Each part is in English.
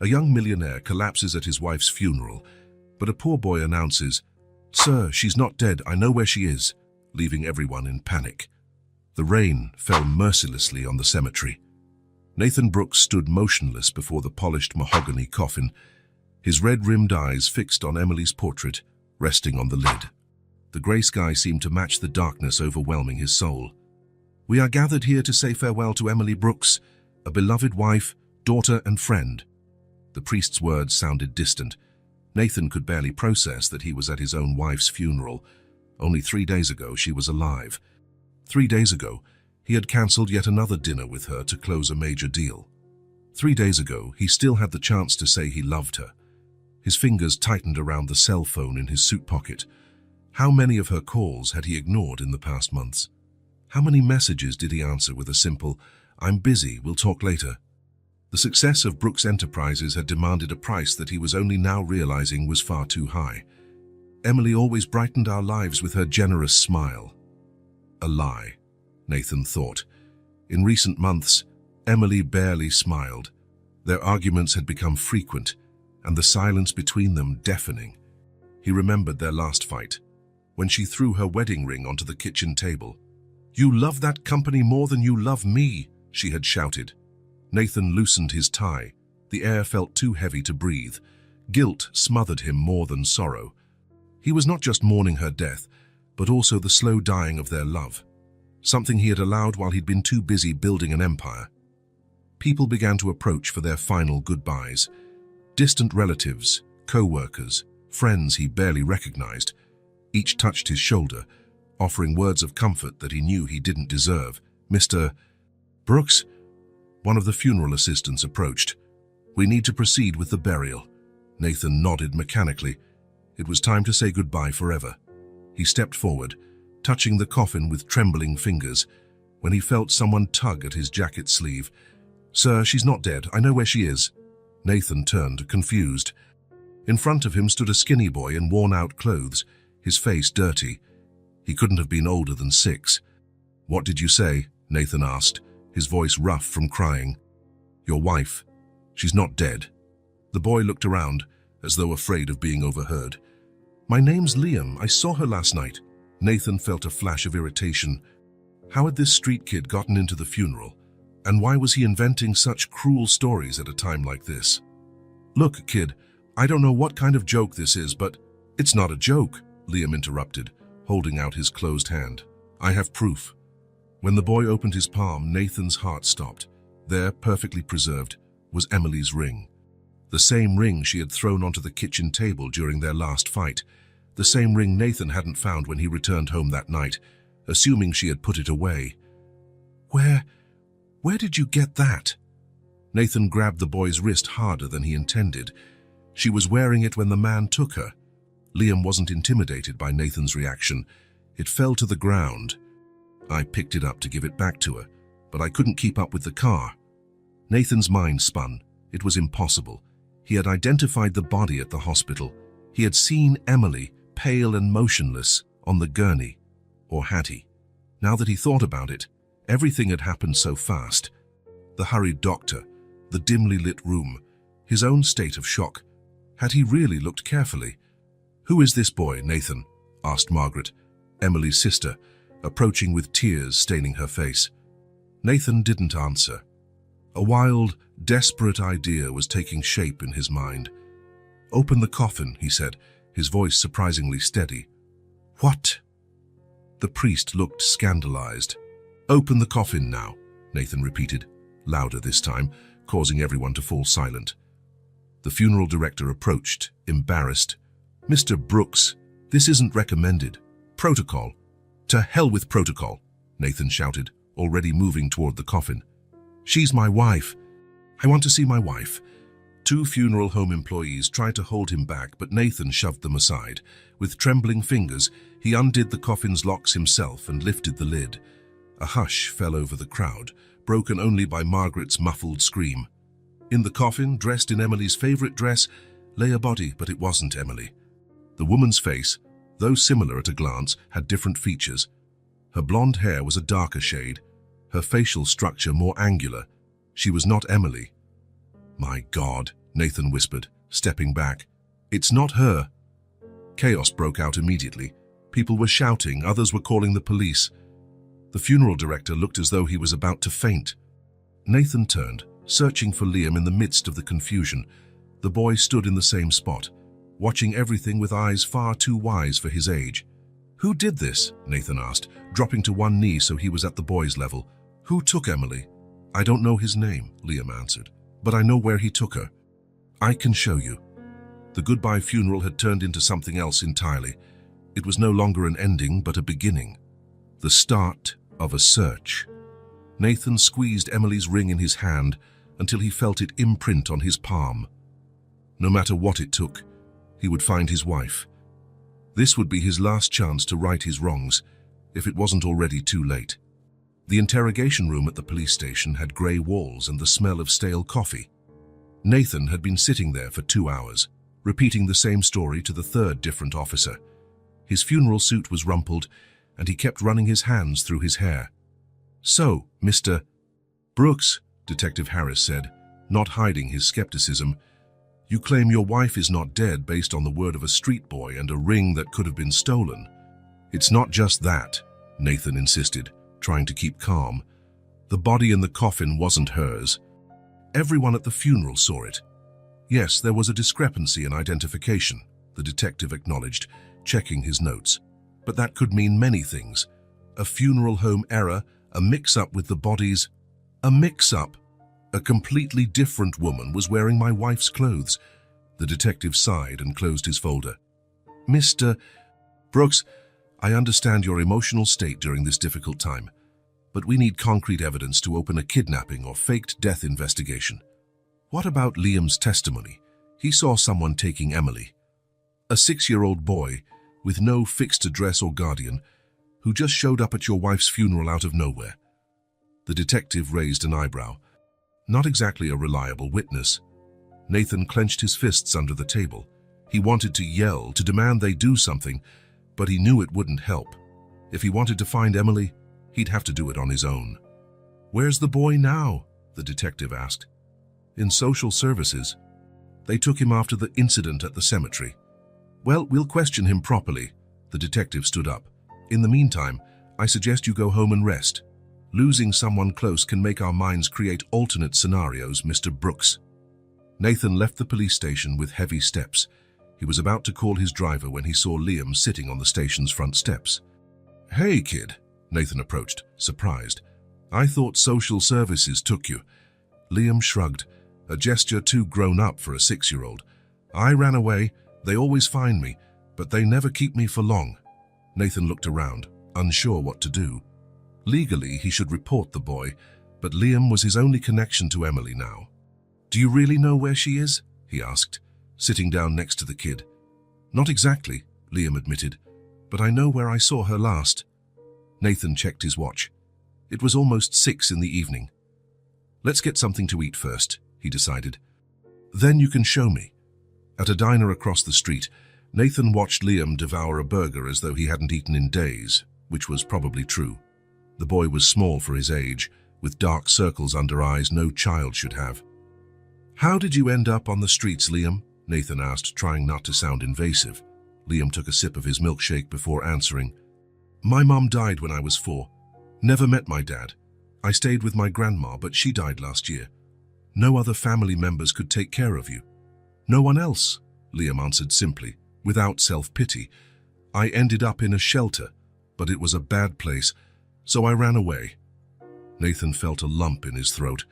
A young millionaire collapses at his wife's funeral, but a poor boy announces, "Sir, she's not dead, I know where she is," leaving everyone in panic. The rain fell mercilessly on the cemetery. Nathan Brooks stood motionless before the polished mahogany coffin, his red-rimmed eyes fixed on Emily's portrait, resting on the lid. The grey sky seemed to match the darkness overwhelming his soul. "We are gathered here to say farewell to Emily Brooks, a beloved wife, daughter and friend." The priest's words sounded distant. Nathan could barely process that he was at his own wife's funeral. Only 3 days ago she was alive. 3 days ago, he had cancelled yet another dinner with her to close a major deal. 3 days ago, he still had the chance to say he loved her. His fingers tightened around the cell phone in his suit pocket. How many of her calls had he ignored in the past months? How many messages did he answer with a simple, "I'm busy, we'll talk later"? The success of Brooks Enterprises had demanded a price that he was only now realizing was far too high. Emily always brightened our lives with her generous smile. A lie, Nathan thought. In recent months, Emily barely smiled. Their arguments had become frequent, and the silence between them deafening. He remembered their last fight, when she threw her wedding ring onto the kitchen table. "You love that company more than you love me," she had shouted. Nathan loosened his tie. The air felt too heavy to breathe. Guilt smothered him more than sorrow. He was not just mourning her death, but also the slow dying of their love, something he had allowed while he'd been too busy building an empire. People began to approach for their final goodbyes. Distant relatives, co-workers, friends he barely recognized. Each touched his shoulder, offering words of comfort that he knew he didn't deserve. "Mr. Brooks?" One of the funeral assistants approached. "We need to proceed with the burial." Nathan nodded mechanically. It was time to say goodbye forever. He stepped forward, touching the coffin with trembling fingers, when he felt someone tug at his jacket sleeve. "Sir, she's not dead. I know where she is." Nathan turned, confused. In front of him stood a skinny boy in worn-out clothes, his face dirty. He couldn't have been older than 6. "What did you say?" Nathan asked, his voice rough from crying. "Your wife. She's not dead." The boy looked around, as though afraid of being overheard. "My name's Liam. I saw her last night." Nathan felt a flash of irritation. How had this street kid gotten into the funeral? And why was he inventing such cruel stories at a time like this? "Look, kid, I don't know what kind of joke this is, but..." "It's not a joke," Liam interrupted, holding out his closed hand. "I have proof." When the boy opened his palm, Nathan's heart stopped. There, perfectly preserved, was Emily's ring. The same ring she had thrown onto the kitchen table during their last fight. The same ring Nathan hadn't found when he returned home that night, assuming she had put it away. Where did you get that?" Nathan grabbed the boy's wrist harder than he intended. She was wearing it when the man took her. Liam wasn't intimidated by Nathan's reaction. It fell to the ground. "I picked it up to give it back to her, but I couldn't keep up with the car." Nathan's mind spun. It was impossible. He had identified the body at the hospital. He had seen Emily, pale and motionless, on the gurney. Or had he? Now that he thought about it, everything had happened so fast. The hurried doctor, the dimly lit room, his own state of shock. Had he really looked carefully? "Who is this boy, Nathan?" asked Margaret, Emily's sister, approaching with tears staining her face. Nathan didn't answer. A wild, desperate idea was taking shape in his mind. "Open the coffin," he said, his voice surprisingly steady. "What?" The priest looked scandalized. "Open the coffin now," Nathan repeated, louder this time, causing everyone to fall silent. The funeral director approached, embarrassed. "Mr. Brooks, this isn't recommended. Protocol." "To hell with protocol," Nathan shouted, already moving toward the coffin. "She's my wife. I want to see my wife." 2 funeral home employees tried to hold him back, but Nathan shoved them aside. With trembling fingers, he undid the coffin's locks himself and lifted the lid. A hush fell over the crowd, broken only by Margaret's muffled scream. In the coffin, dressed in Emily's favorite dress, lay a body, but it wasn't Emily. The woman's face, though similar at a glance, had different features. Her blonde hair was a darker shade, her facial structure more angular. She was not Emily. "My God," Nathan whispered, stepping back. "It's not her." Chaos broke out immediately. People were shouting, others were calling the police. The funeral director looked as though he was about to faint. Nathan turned, searching for Liam in the midst of the confusion. The boy stood in the same spot, watching everything with eyes far too wise for his age. "Who did this?" Nathan asked, dropping to one knee so he was at the boy's level. "Who took Emily?" "I don't know his name," Liam answered, "but I know where he took her. I can show you." The goodbye funeral had turned into something else entirely. It was no longer an ending, but a beginning. The start of a search. Nathan squeezed Emily's ring in his hand until he felt it imprint on his palm. No matter what it took, he would find his wife. This would be his last chance to right his wrongs, if it wasn't already too late. The interrogation room at the police station had grey walls and the smell of stale coffee. Nathan had been sitting there for 2 hours, repeating the same story to the third different officer. His funeral suit was rumpled, and he kept running his hands through his hair. "So, Mr. Brooks," Detective Harris said, not hiding his skepticism, "you claim your wife is not dead based on the word of a street boy and a ring that could have been stolen." "It's not just that," Nathan insisted, trying to keep calm. "The body in the coffin wasn't hers. Everyone at the funeral saw it. Yes, there was a discrepancy in identification," the detective acknowledged, checking his notes. "But that could mean many things. A funeral home error, a mix-up with the bodies." "A mix-up? A completely different woman was wearing my wife's clothes." The detective sighed and closed his folder. "Mr. Brooks, I understand your emotional state during this difficult time, but we need concrete evidence to open a kidnapping or faked death investigation. What about Liam's testimony? He saw someone taking Emily. A 6-year-old boy with no fixed address or guardian who just showed up at your wife's funeral out of nowhere." The detective raised an eyebrow. "Not exactly a reliable witness." Nathan clenched his fists under the table. He wanted to yell, to demand they do something, but he knew it wouldn't help. If he wanted to find Emily, he'd have to do it on his own. "Where's the boy now?" the detective asked. "In social services. They took him after the incident at the cemetery." "Well, we'll question him properly." The detective stood up. "In the meantime, I suggest you go home and rest. Losing someone close can make our minds create alternate scenarios, Mr. Brooks." Nathan left the police station with heavy steps. He was about to call his driver when he saw Liam sitting on the station's front steps. "Hey, kid," Nathan approached, surprised. "I thought social services took you." Liam shrugged, a gesture too grown up for a 6-year-old. "I ran away. They always find me, but they never keep me for long." Nathan looked around, unsure what to do. Legally, he should report the boy, but Liam was his only connection to Emily now. "Do you really know where she is?" he asked, sitting down next to the kid. "Not exactly," Liam admitted, "but I know where I saw her last." Nathan checked his watch. It was almost 6 in the evening. "Let's get something to eat first," he decided. "Then you can show me." At a diner across the street, Nathan watched Liam devour a burger as though he hadn't eaten in days, which was probably true. The boy was small for his age, with dark circles under eyes no child should have. "How did you end up on the streets, Liam?" Nathan asked, trying not to sound invasive. Liam took a sip of his milkshake before answering. "My mom died when I was 4. Never met my dad. I stayed with my grandma, but she died last year. No other family members could take care of you." "No one else," Liam answered simply, without self-pity. "I ended up in a shelter, but it was a bad place, so I ran away." Nathan felt a lump in his throat.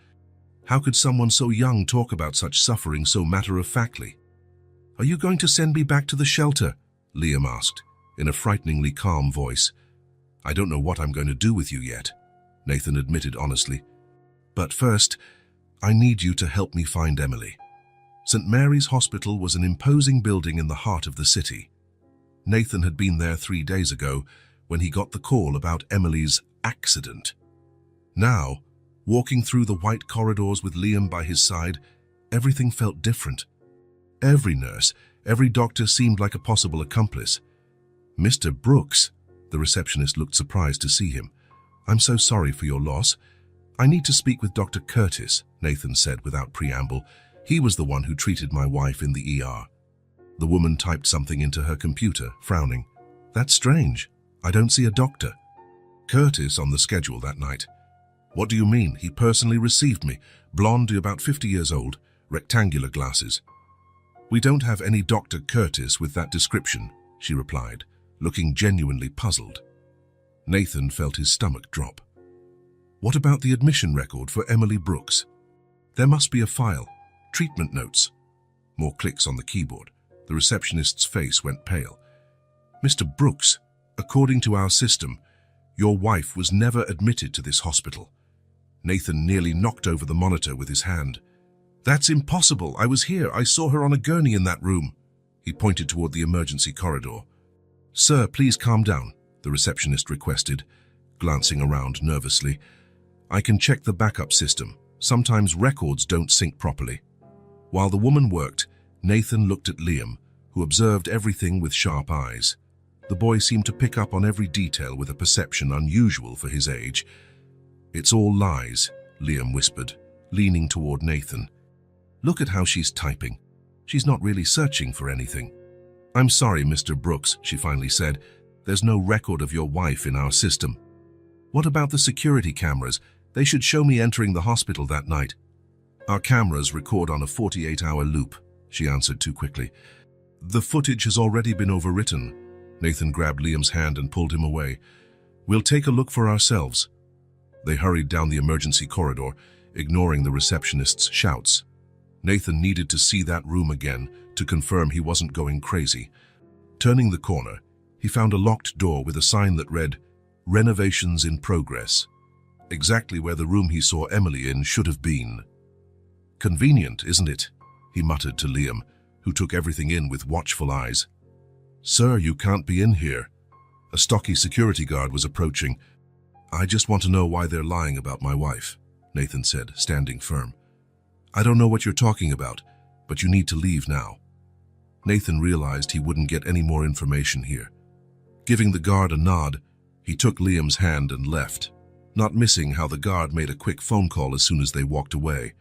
How could someone so young talk about such suffering so matter-of-factly? "Are you going to send me back to the shelter?" Liam asked, in a frighteningly calm voice. "I don't know what I'm going to do with you yet," Nathan admitted honestly. "But first, I need you to help me find Emily." St. Mary's Hospital was an imposing building in the heart of the city. Nathan had been there 3 days ago when he got the call about Emily's accident. Now, walking through the white corridors with Liam by his side, everything felt different. Every nurse, every doctor seemed like a possible accomplice. "Mr. Brooks," the receptionist looked surprised to see him. "I'm so sorry for your loss. I need to speak with Dr. Curtis," Nathan said without preamble. He was the one who treated my wife in the ER. The woman typed something into her computer, frowning. That's strange. I don't see a doctor. Curtis on the schedule that night. What do you mean? He personally received me. Blonde, about 50 years old, rectangular glasses. We don't have any Dr. Curtis with that description, she replied, looking genuinely puzzled. Nathan felt his stomach drop. What about the admission record for Emily Brooks? There must be a file. Treatment notes. More clicks on the keyboard. The receptionist's face went pale. Mr. Brooks, according to our system, your wife was never admitted to this hospital. Nathan nearly knocked over the monitor with his hand. That's impossible. I was here. I saw her on a gurney in that room. He pointed toward the emergency corridor. Sir, please calm down, the receptionist requested, glancing around nervously. I can check the backup system. Sometimes records don't sync properly. While the woman worked, Nathan looked at Liam, who observed everything with sharp eyes. The boy seemed to pick up on every detail with a perception unusual for his age. It's all lies, Liam whispered, leaning toward Nathan. Look at how she's typing. She's not really searching for anything. I'm sorry, Mr. Brooks, she finally said. There's no record of your wife in our system. What about the security cameras? They should show me entering the hospital that night. Our cameras record on a 48-hour loop, she answered too quickly. The footage has already been overwritten. Nathan grabbed Liam's hand and pulled him away. We'll take a look for ourselves. They hurried down the emergency corridor, ignoring the receptionist's shouts. Nathan needed to see that room again to confirm he wasn't going crazy. Turning the corner, he found a locked door with a sign that read, Renovations in Progress. Exactly where the room he saw Emily in should have been. Convenient, isn't it? He muttered to Liam, who took everything in with watchful eyes. Sir, you can't be in here. A stocky security guard was approaching. I just want to know why they're lying about my wife, Nathan said, standing firm. I don't know what you're talking about, but you need to leave now. Nathan realized he wouldn't get any more information here. Giving the guard a nod, he took Liam's hand and left, not missing how the guard made a quick phone call as soon as they walked away.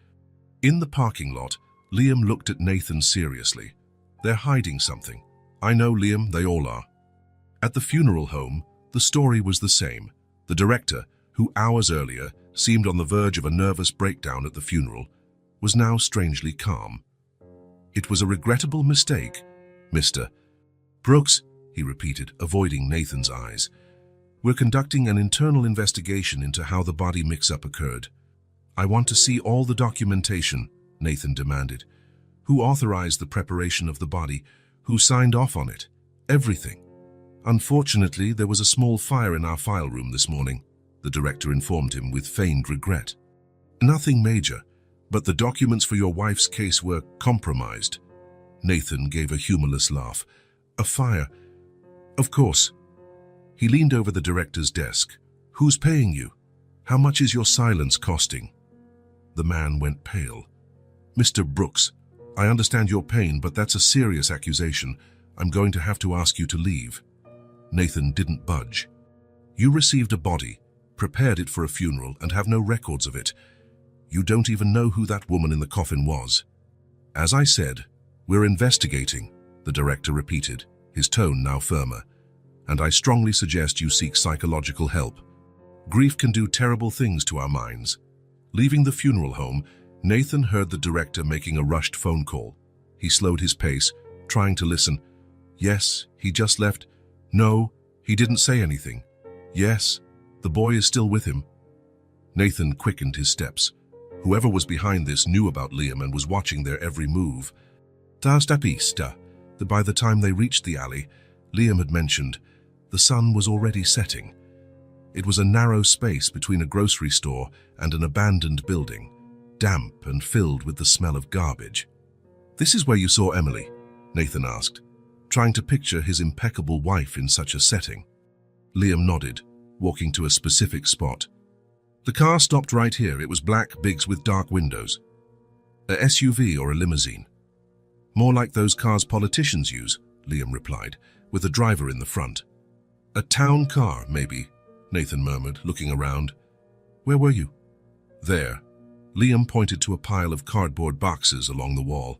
In the parking lot, Liam looked at Nathan seriously. They're hiding something. I know, Liam, they all are. At the funeral home, the story was the same. The director, who hours earlier seemed on the verge of a nervous breakdown at the funeral, was now strangely calm. It was a regrettable mistake, Mr. Brooks, he repeated, avoiding Nathan's eyes. We're conducting an internal investigation into how the body mix-up occurred. I want to see all the documentation, Nathan demanded. Who authorized the preparation of the body? Who signed off on it? Everything. Unfortunately, there was a small fire in our file room this morning, the director informed him with feigned regret. Nothing major, but the documents for your wife's case were compromised. Nathan gave a humorless laugh. A fire? Of course. He leaned over the director's desk. Who's paying you? How much is your silence costing? The man went pale. Mr. Brooks, I understand your pain, but that's a serious accusation. I'm going to have to ask you to leave. Nathan didn't budge. You received a body, prepared it for a funeral, and have no records of it. You don't even know who that woman in the coffin was. As I said, we're investigating, the director repeated, his tone now firmer. And I strongly suggest you seek psychological help. Grief can do terrible things to our minds. Leaving the funeral home, Nathan heard the director making a rushed phone call. He slowed his pace, trying to listen. Yes, he just left. No, he didn't say anything. Yes, the boy is still with him. Nathan quickened his steps. Whoever was behind this knew about Liam and was watching their every move. That by the time they reached the alley, Liam had mentioned, the sun was already setting. It was a narrow space between a grocery store and an abandoned building, damp and filled with the smell of garbage. This is where you saw Emily? Nathan asked, trying to picture his impeccable wife in such a setting. Liam nodded, walking to a specific spot. The car stopped right here. It was black, Biggs with dark windows. A SUV or a limousine? More like those cars politicians use, Liam replied, with a driver in the front. A town car, maybe, Nathan murmured, looking around. Where were you? There. Liam pointed to a pile of cardboard boxes along the wall.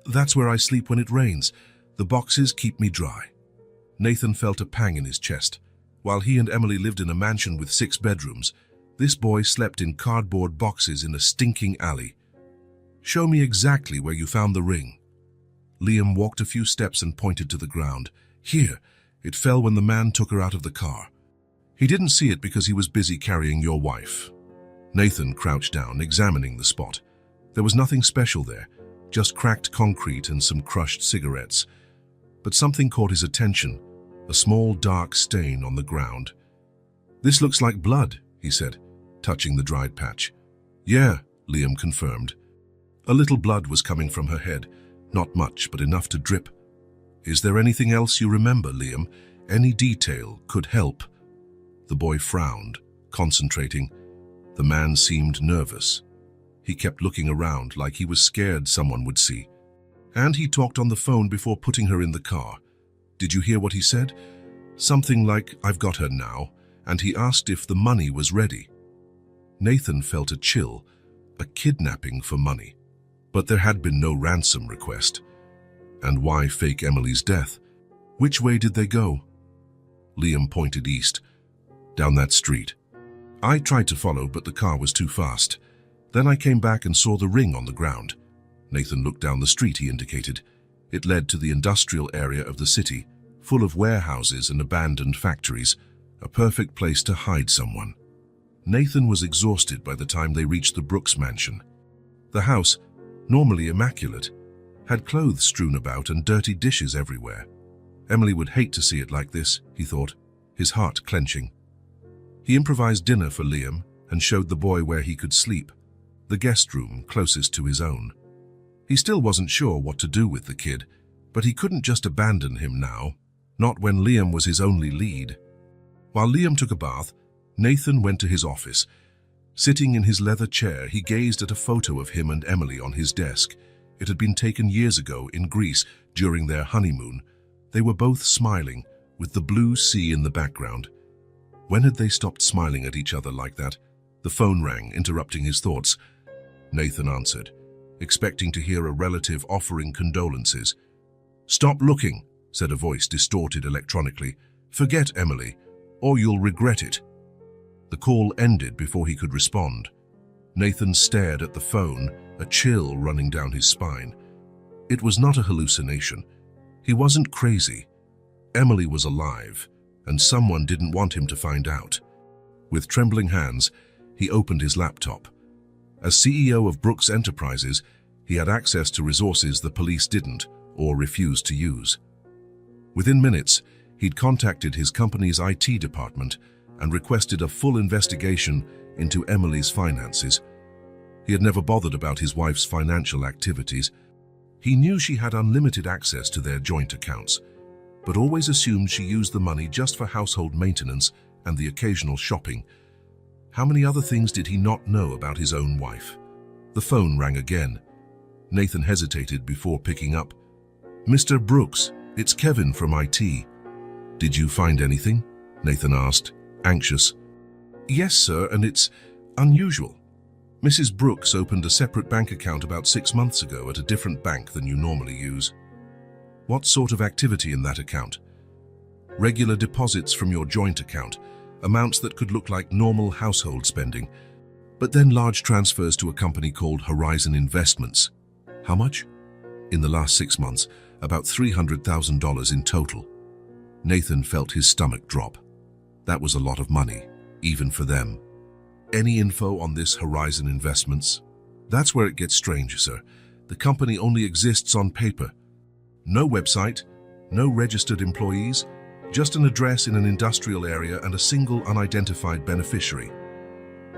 That's where I sleep when it rains. The boxes keep me dry. Nathan felt a pang in his chest. While he and Emily lived in a mansion with 6 bedrooms, this boy slept in cardboard boxes in a stinking alley. Show me exactly where you found the ring. Liam walked a few steps and pointed to the ground. Here, it fell when the man took her out of the car. He didn't see it because he was busy carrying your wife. Nathan crouched down, examining the spot. There was nothing special there, just cracked concrete and some crushed cigarettes. But something caught his attention, a small dark stain on the ground. This looks like blood, he said, touching the dried patch. Yeah, Liam confirmed. A little blood was coming from her head, not much, but enough to drip. Is there anything else you remember, Liam? Any detail could help. The boy frowned, concentrating. The man seemed nervous. He kept looking around like he was scared someone would see. And he talked on the phone before putting her in the car. Did you hear what he said? Something like, I've got her now, and he asked if the money was ready. Nathan felt a chill, a kidnapping for money. But there had been no ransom request. And why fake Emily's death? Which way did they go? Liam pointed east, down that street. I tried to follow, but the car was too fast. Then I came back and saw the ring on the ground. Nathan looked down the street he indicated. It led to the industrial area of the city, full of warehouses and abandoned factories, a perfect place to hide someone. Nathan was exhausted by the time they reached the Brooks mansion. The house, normally immaculate, had clothes strewn about and dirty dishes everywhere. Emily would hate to see it like this, he thought, his heart clenching. He improvised dinner for Liam and showed the boy where he could sleep, the guest room closest to his own. He still wasn't sure what to do with the kid, but he couldn't just abandon him now, not when Liam was his only lead. While Liam took a bath, Nathan went to his office. Sitting in his leather chair, he gazed at a photo of him and Emily on his desk. It had been taken years ago in Greece during their honeymoon. They were both smiling, with the blue sea in the background. When had they stopped smiling at each other like that? The phone rang, interrupting his thoughts. Nathan answered, expecting to hear a relative offering condolences. Stop looking, said a voice distorted electronically. Forget Emily, or you'll regret it. The call ended before he could respond. Nathan stared at the phone, a chill running down his spine. It was not a hallucination. He wasn't crazy. Emily was alive, and someone didn't want him to find out. With trembling hands, he opened his laptop. As CEO of Brooks Enterprises, he had access to resources the police didn't or refused to use. Within minutes, he'd contacted his company's IT department and requested a full investigation into Emily's finances. He had never bothered about his wife's financial activities. He knew she had unlimited access to their joint accounts, but always assumed she used the money just for household maintenance and the occasional shopping. How many other things did he not know about his own wife? The phone rang again. Nathan hesitated before picking up. Mr. Brooks, it's Kevin from IT. Did you find anything? Nathan asked, anxious. Yes, sir, and it's unusual. Mrs. Brooks opened a separate bank account about 6 months ago at a different bank than you normally use. What sort of activity in that account? Regular deposits from your joint account, amounts that could look like normal household spending, but then large transfers to a company called Horizon Investments. How much? In the last 6 months, about $300,000 in total. Nathan felt his stomach drop. That was a lot of money, even for them. Any info on this Horizon Investments? That's where it gets strange, sir. The company only exists on paper. No website, no registered employees, just an address in an industrial area and a single unidentified beneficiary.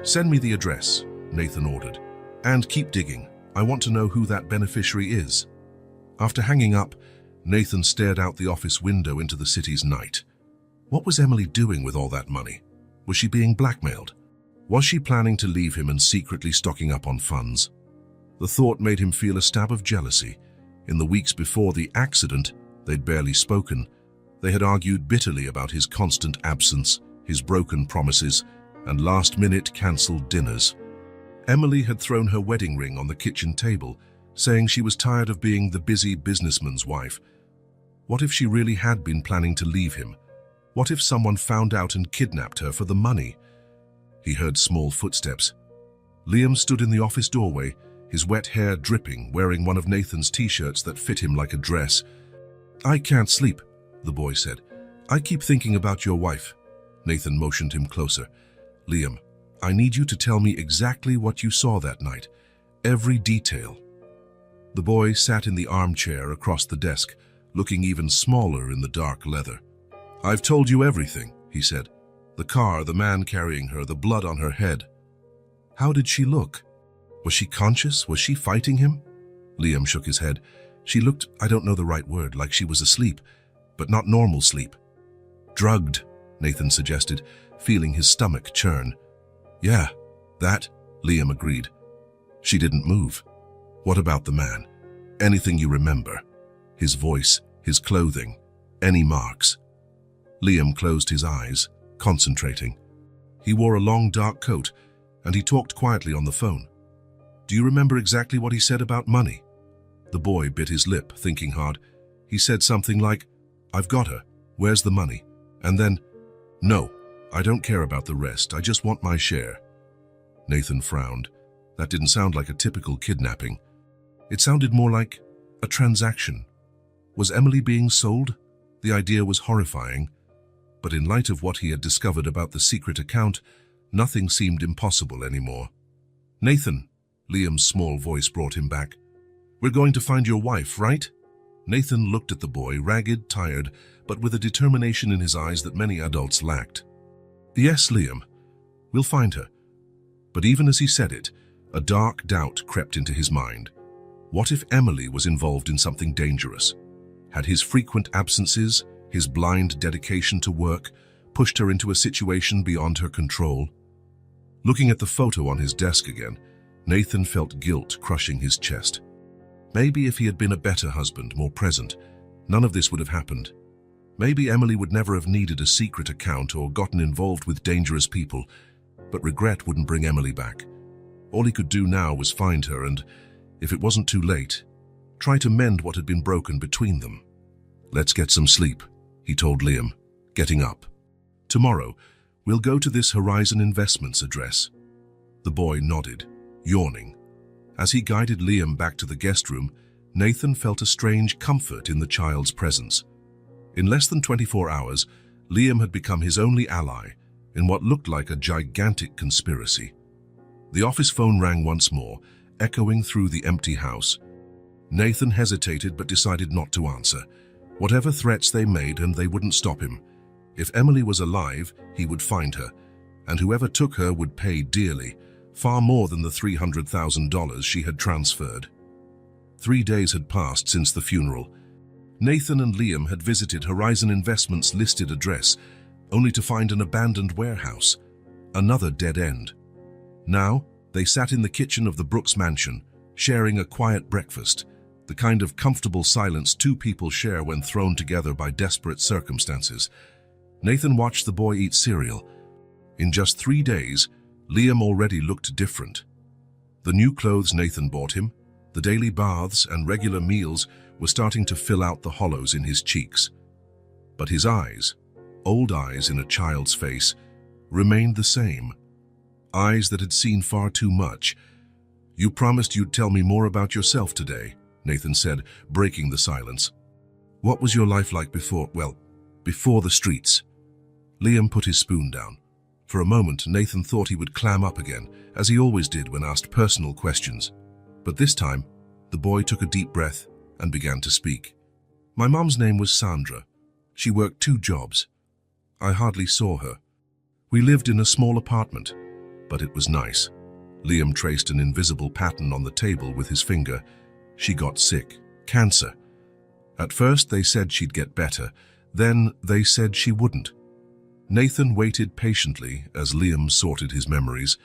Send me the address, Nathan ordered. And keep digging. I want to know who that beneficiary is. After hanging up, Nathan stared out the office window into the city's night. What was Emily doing with all that money? Was she being blackmailed? Was she planning to leave him and secretly stocking up on funds? The thought made him feel a stab of jealousy. In the weeks before the accident, they'd barely spoken. They had argued bitterly about his constant absence, his broken promises, and last-minute cancelled dinners. Emily had thrown her wedding ring on the kitchen table, saying she was tired of being the busy businessman's wife. What if she really had been planning to leave him? What if someone found out and kidnapped her for the money? He heard small footsteps. Liam stood in the office doorway, his wet hair dripping, wearing one of Nathan's t-shirts that fit him like a dress. "I can't sleep," the boy said. "I keep thinking about your wife." Nathan motioned him closer. "Liam, I need you to tell me exactly what you saw that night. Every detail." The boy sat in the armchair across the desk, looking even smaller in the dark leather. "I've told you everything," he said. "The car, the man carrying her, the blood on her head." "How did she look? Was she conscious? Was she fighting him?" Liam shook his head. "She looked, I don't know the right word, like she was asleep, but not normal sleep." "Drugged," Nathan suggested, feeling his stomach churn. "Yeah, that," Liam agreed. "She didn't move." "What about the man? Anything you remember? His voice, his clothing, any marks?" Liam closed his eyes, concentrating. He wore a long dark coat, and he talked quietly on the phone. "Do you remember exactly what he said about money?" The boy bit his lip, thinking hard. He said something like, "I've got her. Where's the money?" And then, "No, I don't care about the rest. I just want my share." Nathan frowned. That didn't sound like a typical kidnapping. It sounded more like a transaction. Was Emily being sold? The idea was horrifying. But in light of what he had discovered about the secret account, nothing seemed impossible anymore. "Nathan," Liam's small voice brought him back. "We're going to find your wife, right?" Nathan looked at the boy, ragged, tired, but with a determination in his eyes that many adults lacked. "Yes, Liam, we'll find her." But even as he said it, a dark doubt crept into his mind. What if Emily was involved in something dangerous? Had his frequent absences, his blind dedication to work, pushed her into a situation beyond her control? Looking at the photo on his desk again, Nathan felt guilt crushing his chest. Maybe if he had been a better husband, more present, none of this would have happened. Maybe Emily would never have needed a secret account or gotten involved with dangerous people, but regret wouldn't bring Emily back. All he could do now was find her and, if it wasn't too late, try to mend what had been broken between them. "Let's get some sleep," he told Liam, getting up. "Tomorrow, we'll go to this Horizon Investments address." The boy nodded, yawning. As he guided Liam back to the guest room, Nathan felt a strange comfort in the child's presence. In less than 24 hours, Liam had become his only ally in what looked like a gigantic conspiracy. The office phone rang once more, echoing through the empty house. Nathan hesitated but decided not to answer. Whatever threats they made, and they wouldn't stop him. If Emily was alive, he would find her, and whoever took her would pay dearly, far more than the $300,000 she had transferred. 3 days had passed since the funeral. Nathan and Liam had visited Horizon Investments' listed address, only to find an abandoned warehouse, another dead end. Now, they sat in the kitchen of the Brooks mansion, sharing a quiet breakfast, the kind of comfortable silence two people share when thrown together by desperate circumstances. Nathan watched the boy eat cereal. In just 3 days, Liam already looked different. The new clothes Nathan bought him, the daily baths and regular meals were starting to fill out the hollows in his cheeks. But his eyes, old eyes in a child's face, remained the same. Eyes that had seen far too much. "You promised you'd tell me more about yourself today," Nathan said, breaking the silence. "What was your life like before the streets?" Liam put his spoon down. For a moment, Nathan thought he would clam up again, as he always did when asked personal questions. But this time, the boy took a deep breath and began to speak. "My mom's name was Sandra. She worked 2 jobs. I hardly saw her. We lived in a small apartment, but it was nice." Liam traced an invisible pattern on the table with his finger. "She got sick. Cancer. At first they said she'd get better. Then they said she wouldn't." Nathan waited patiently as Liam sorted his memories.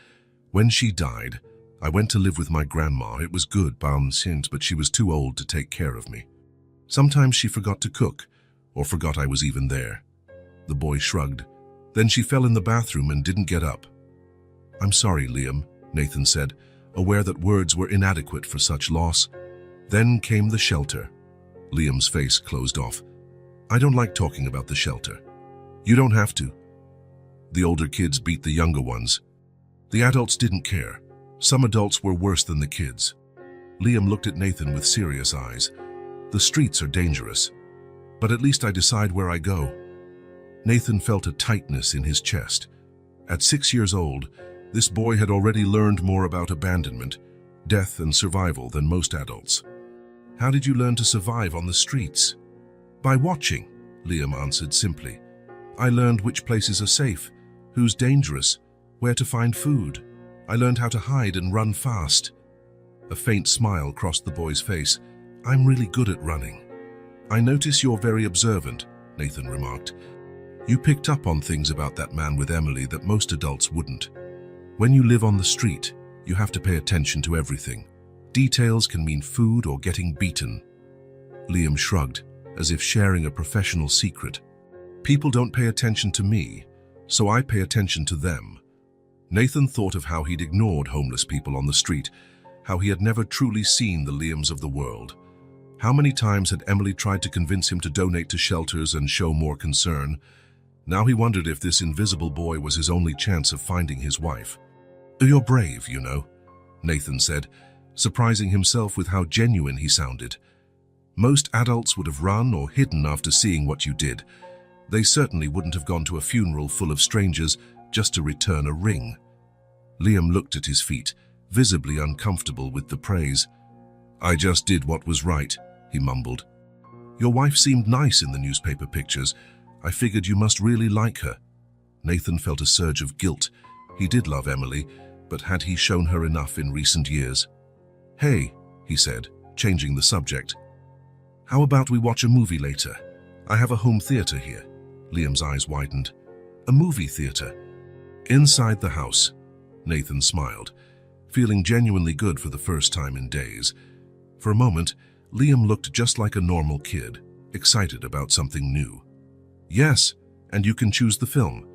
"When she died, I went to live with my grandma. It was good, but she was too old to take care of me. Sometimes she forgot to cook, or forgot I was even there." The boy shrugged. "Then she fell in the bathroom and didn't get up." "I'm sorry, Liam," Nathan said. aware that words were inadequate for such loss. Then came the shelter. Liam's face closed off. I don't like talking about the shelter. You don't have to. The older kids beat the younger ones. The adults didn't care. Some adults were worse than the kids. Liam looked at Nathan with serious eyes. The streets are dangerous, but at least I decide where I go. Nathan felt a tightness in his chest. At 6 years old, this boy had already learned more about abandonment, death, and survival than most adults. How did you learn to survive on the streets? By watching, Liam answered simply. I learned which places are safe, who's dangerous, where to find food. I learned how to hide and run fast. A faint smile crossed the boy's face. I'm really good at running. I notice you're very observant, Nathan remarked. You picked up on things about that man with Emily that most adults wouldn't. When you live on the street, you have to pay attention to everything. Details can mean food or getting beaten. Liam shrugged, as if sharing a professional secret. People don't pay attention to me, so I pay attention to them. Nathan thought of how he'd ignored homeless people on the street, how he had never truly seen the Liams of the world. How many times had Emily tried to convince him to donate to shelters and show more concern? Now he wondered if this invisible boy was his only chance of finding his wife. You're brave, you know, Nathan said, surprising himself with how genuine he sounded. Most adults would have run or hidden after seeing what you did. They certainly wouldn't have gone to a funeral full of strangers just to return a ring. Liam looked at his feet, visibly uncomfortable with the praise. I just did what was right, he mumbled. Your wife seemed nice in the newspaper pictures. I figured you must really like her. Nathan felt a surge of guilt. He did love Emily, but had he shown her enough in recent years? Hey, he said, changing the subject. How about we watch a movie later? I have a home theater here. Liam's eyes widened. A movie theater? Inside the house. Nathan smiled, feeling genuinely good for the first time in days. For a moment, Liam looked just like a normal kid, excited about something new. Yes, and you can choose the film.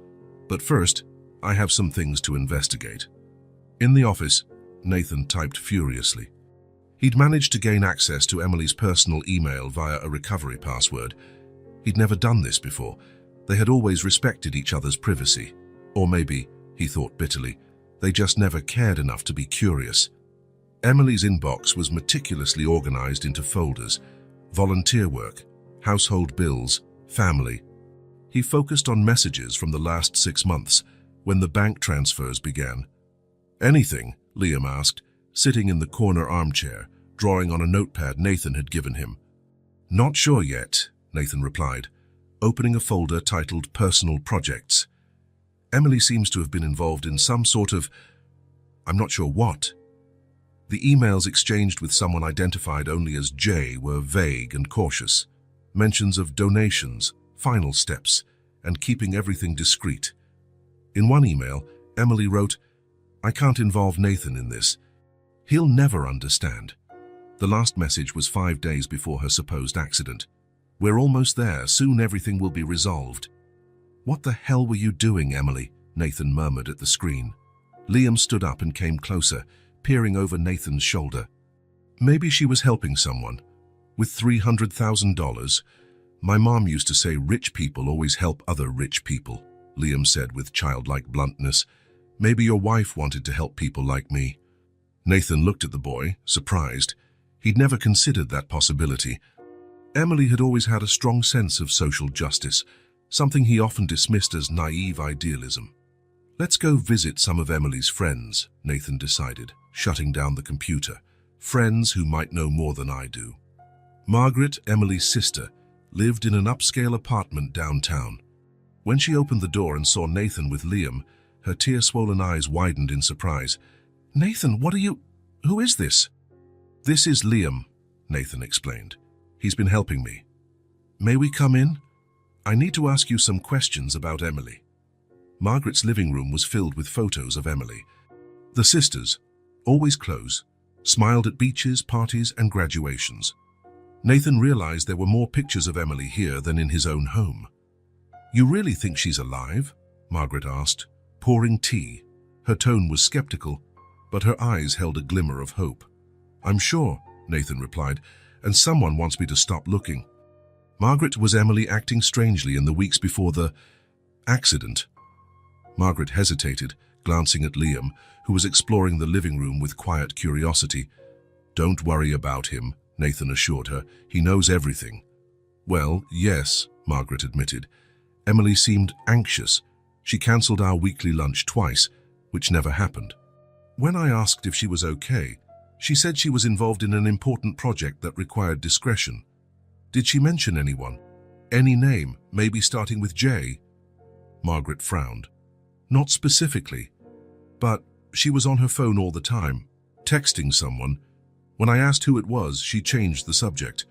But first, I have some things to investigate. In the office, Nathan typed furiously. He'd managed to gain access to Emily's personal email via a recovery password. He'd never done this before. They had always respected each other's privacy. Or maybe, he thought bitterly, they just never cared enough to be curious. Emily's inbox was meticulously organized into folders: volunteer work, household bills, family. He focused on messages from the last 6 months, when the bank transfers began. Anything? Liam asked, sitting in the corner armchair, drawing on a notepad Nathan had given him. Not sure yet, Nathan replied, opening a folder titled Personal Projects. Emily seems to have been involved in some sort of... I'm not sure what. The emails exchanged with someone identified only as J were vague and cautious. Mentions of donations, final steps, and keeping everything discreet. In one email, Emily wrote, I can't involve Nathan in this. He'll never understand. The last message was 5 days before her supposed accident. We're almost there. Soon everything will be resolved. What the hell were you doing, Emily? Nathan murmured at the screen. Liam stood up and came closer, peering over Nathan's shoulder. Maybe she was helping someone. With $300,000. My mom used to say rich people always help other rich people, Liam said with childlike bluntness. Maybe your wife wanted to help people like me. Nathan looked at the boy, surprised. He'd never considered that possibility. Emily had always had a strong sense of social justice, something he often dismissed as naive idealism. Let's go visit some of Emily's friends, Nathan decided, shutting down the computer. Friends who might know more than I do. Margaret, Emily's sister, lived in an upscale apartment downtown. When she opened the door and saw Nathan with Liam, her tear-swollen eyes widened in surprise. Nathan, what are you... Who is this? This is Liam, Nathan explained. He's been helping me. May we come in? I need to ask you some questions about Emily. Margaret's living room was filled with photos of Emily. The sisters, always close, smiled at beaches, parties, and graduations. Nathan realized there were more pictures of Emily here than in his own home. You really think she's alive? Margaret asked, pouring tea. Her tone was skeptical. but her eyes held a glimmer of hope. "I'm sure," Nathan replied, "and someone wants me to stop looking." Margaret, was Emily acting strangely in the weeks before the accident? Margaret hesitated, glancing at Liam, who was exploring the living room with quiet curiosity. "Don't worry about him," Nathan assured her. "He knows everything." "Well, yes," Margaret admitted. "Emily seemed anxious. She cancelled our weekly lunch twice, which never happened. When I asked if she was okay, she said she was involved in an important project that required discretion." "Did she mention anyone? Any name, maybe starting with J?" Margaret frowned. "Not specifically, but she was on her phone all the time, texting someone. When I asked who it was, she changed the subject."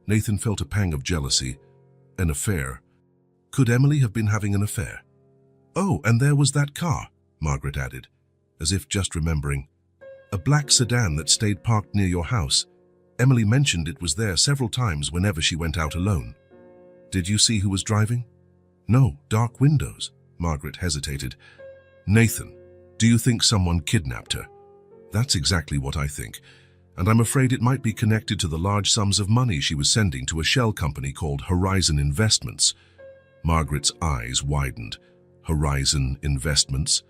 Nathan felt a pang of jealousy. An affair. Could Emily have been having an affair? "Oh, and there was that car," Margaret added, as if just remembering. "A black sedan that stayed parked near your house. Emily mentioned it was there several times whenever she went out alone." "Did you see who was driving?" "No, dark windows." Margaret hesitated. "Nathan, do you think someone kidnapped her?" "That's exactly what I think, and I'm afraid it might be connected to the large sums of money she was sending to a shell company called Horizon Investments." Margaret's eyes widened. Horizon Investments?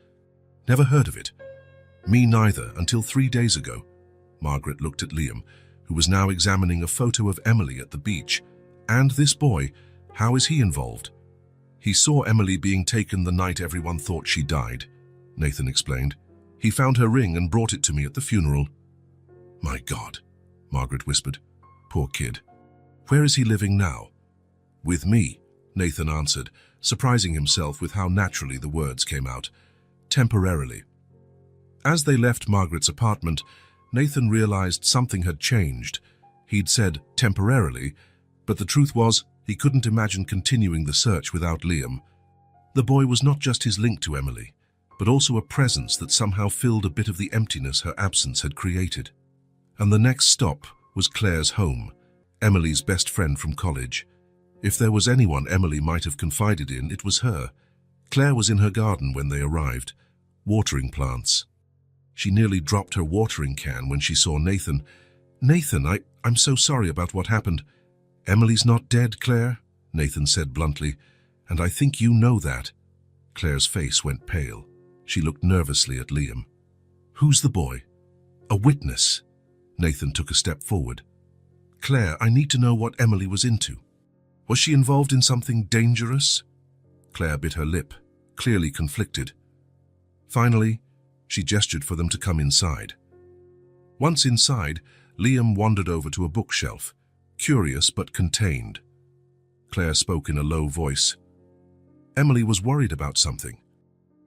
Never heard of it. "Me neither, until 3 days ago." Margaret looked at Liam, who was now examining a photo of Emily at the beach. "And this boy, how is he involved?" "He saw Emily being taken the night everyone thought she died," Nathan explained. "He found her ring and brought it to me at the funeral." "My God," Margaret whispered. "Poor kid. Where is he living now?" "With me," Nathan answered, surprising himself with how naturally the words came out. "Temporarily." As they left Margaret's apartment, Nathan realized something had changed. He'd said temporarily, but the truth was he couldn't imagine continuing the search without Liam. The boy was not just his link to Emily, but also a presence that somehow filled a bit of the emptiness her absence had created. And the next stop was Claire's home, Emily's best friend from college. If there was anyone Emily might have confided in, it was her. Claire was in her garden when they arrived, watering plants. She nearly dropped her watering can when she saw Nathan. "Nathan, I'm so sorry about what happened." "Emily's not dead, Claire," Nathan said bluntly, "and I think you know that." Claire's face went pale. She looked nervously at Liam. "Who's the boy?" "A witness." Nathan took a step forward. "Claire, I need to know what Emily was into. Was she involved in something dangerous?" Claire bit her lip, clearly conflicted. Finally, she gestured for them to come inside. Once inside, Liam wandered over to a bookshelf, curious but contained. Claire spoke in a low voice. Emily was worried about something.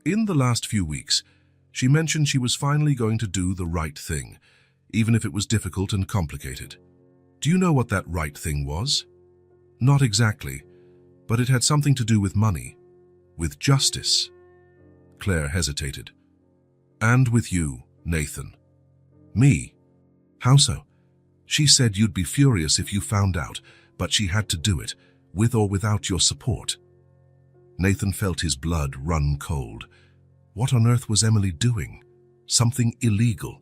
In the last few weeks, she mentioned she was finally going to do the right thing, even if it was difficult and complicated. "Do you know what that right thing was?" "Not exactly, but it had something to do with money, with justice." Claire hesitated. "And with you, Nathan." "Me? How so?" "She said you'd be furious if you found out, but she had to do it, with or without your support." Nathan felt his blood run cold. What on earth was Emily doing? Something illegal.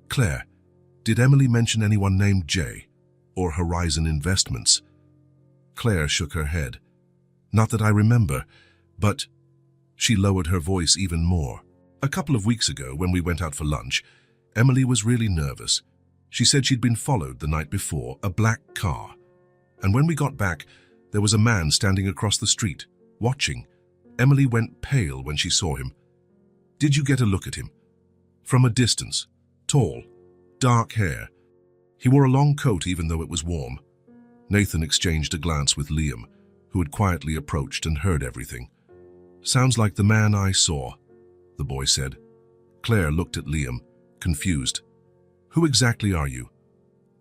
"Claire, did Emily mention anyone named Jay, or Horizon Investments?" Claire shook her head. "Not that I remember, but..." She lowered her voice even more. "A couple of weeks ago, when we went out for lunch, Emily was really nervous. She said she'd been followed the night before, a black car. And when we got back, there was a man standing across the street, watching. Emily went pale when she saw him. Did you get a look at him? From a distance, tall, dark hair. He wore a long coat even though it was warm." Nathan exchanged a glance with Liam, who had quietly approached and heard everything. "Sounds like the man I saw," the boy said. Claire looked at Liam, confused. "Who exactly are you?"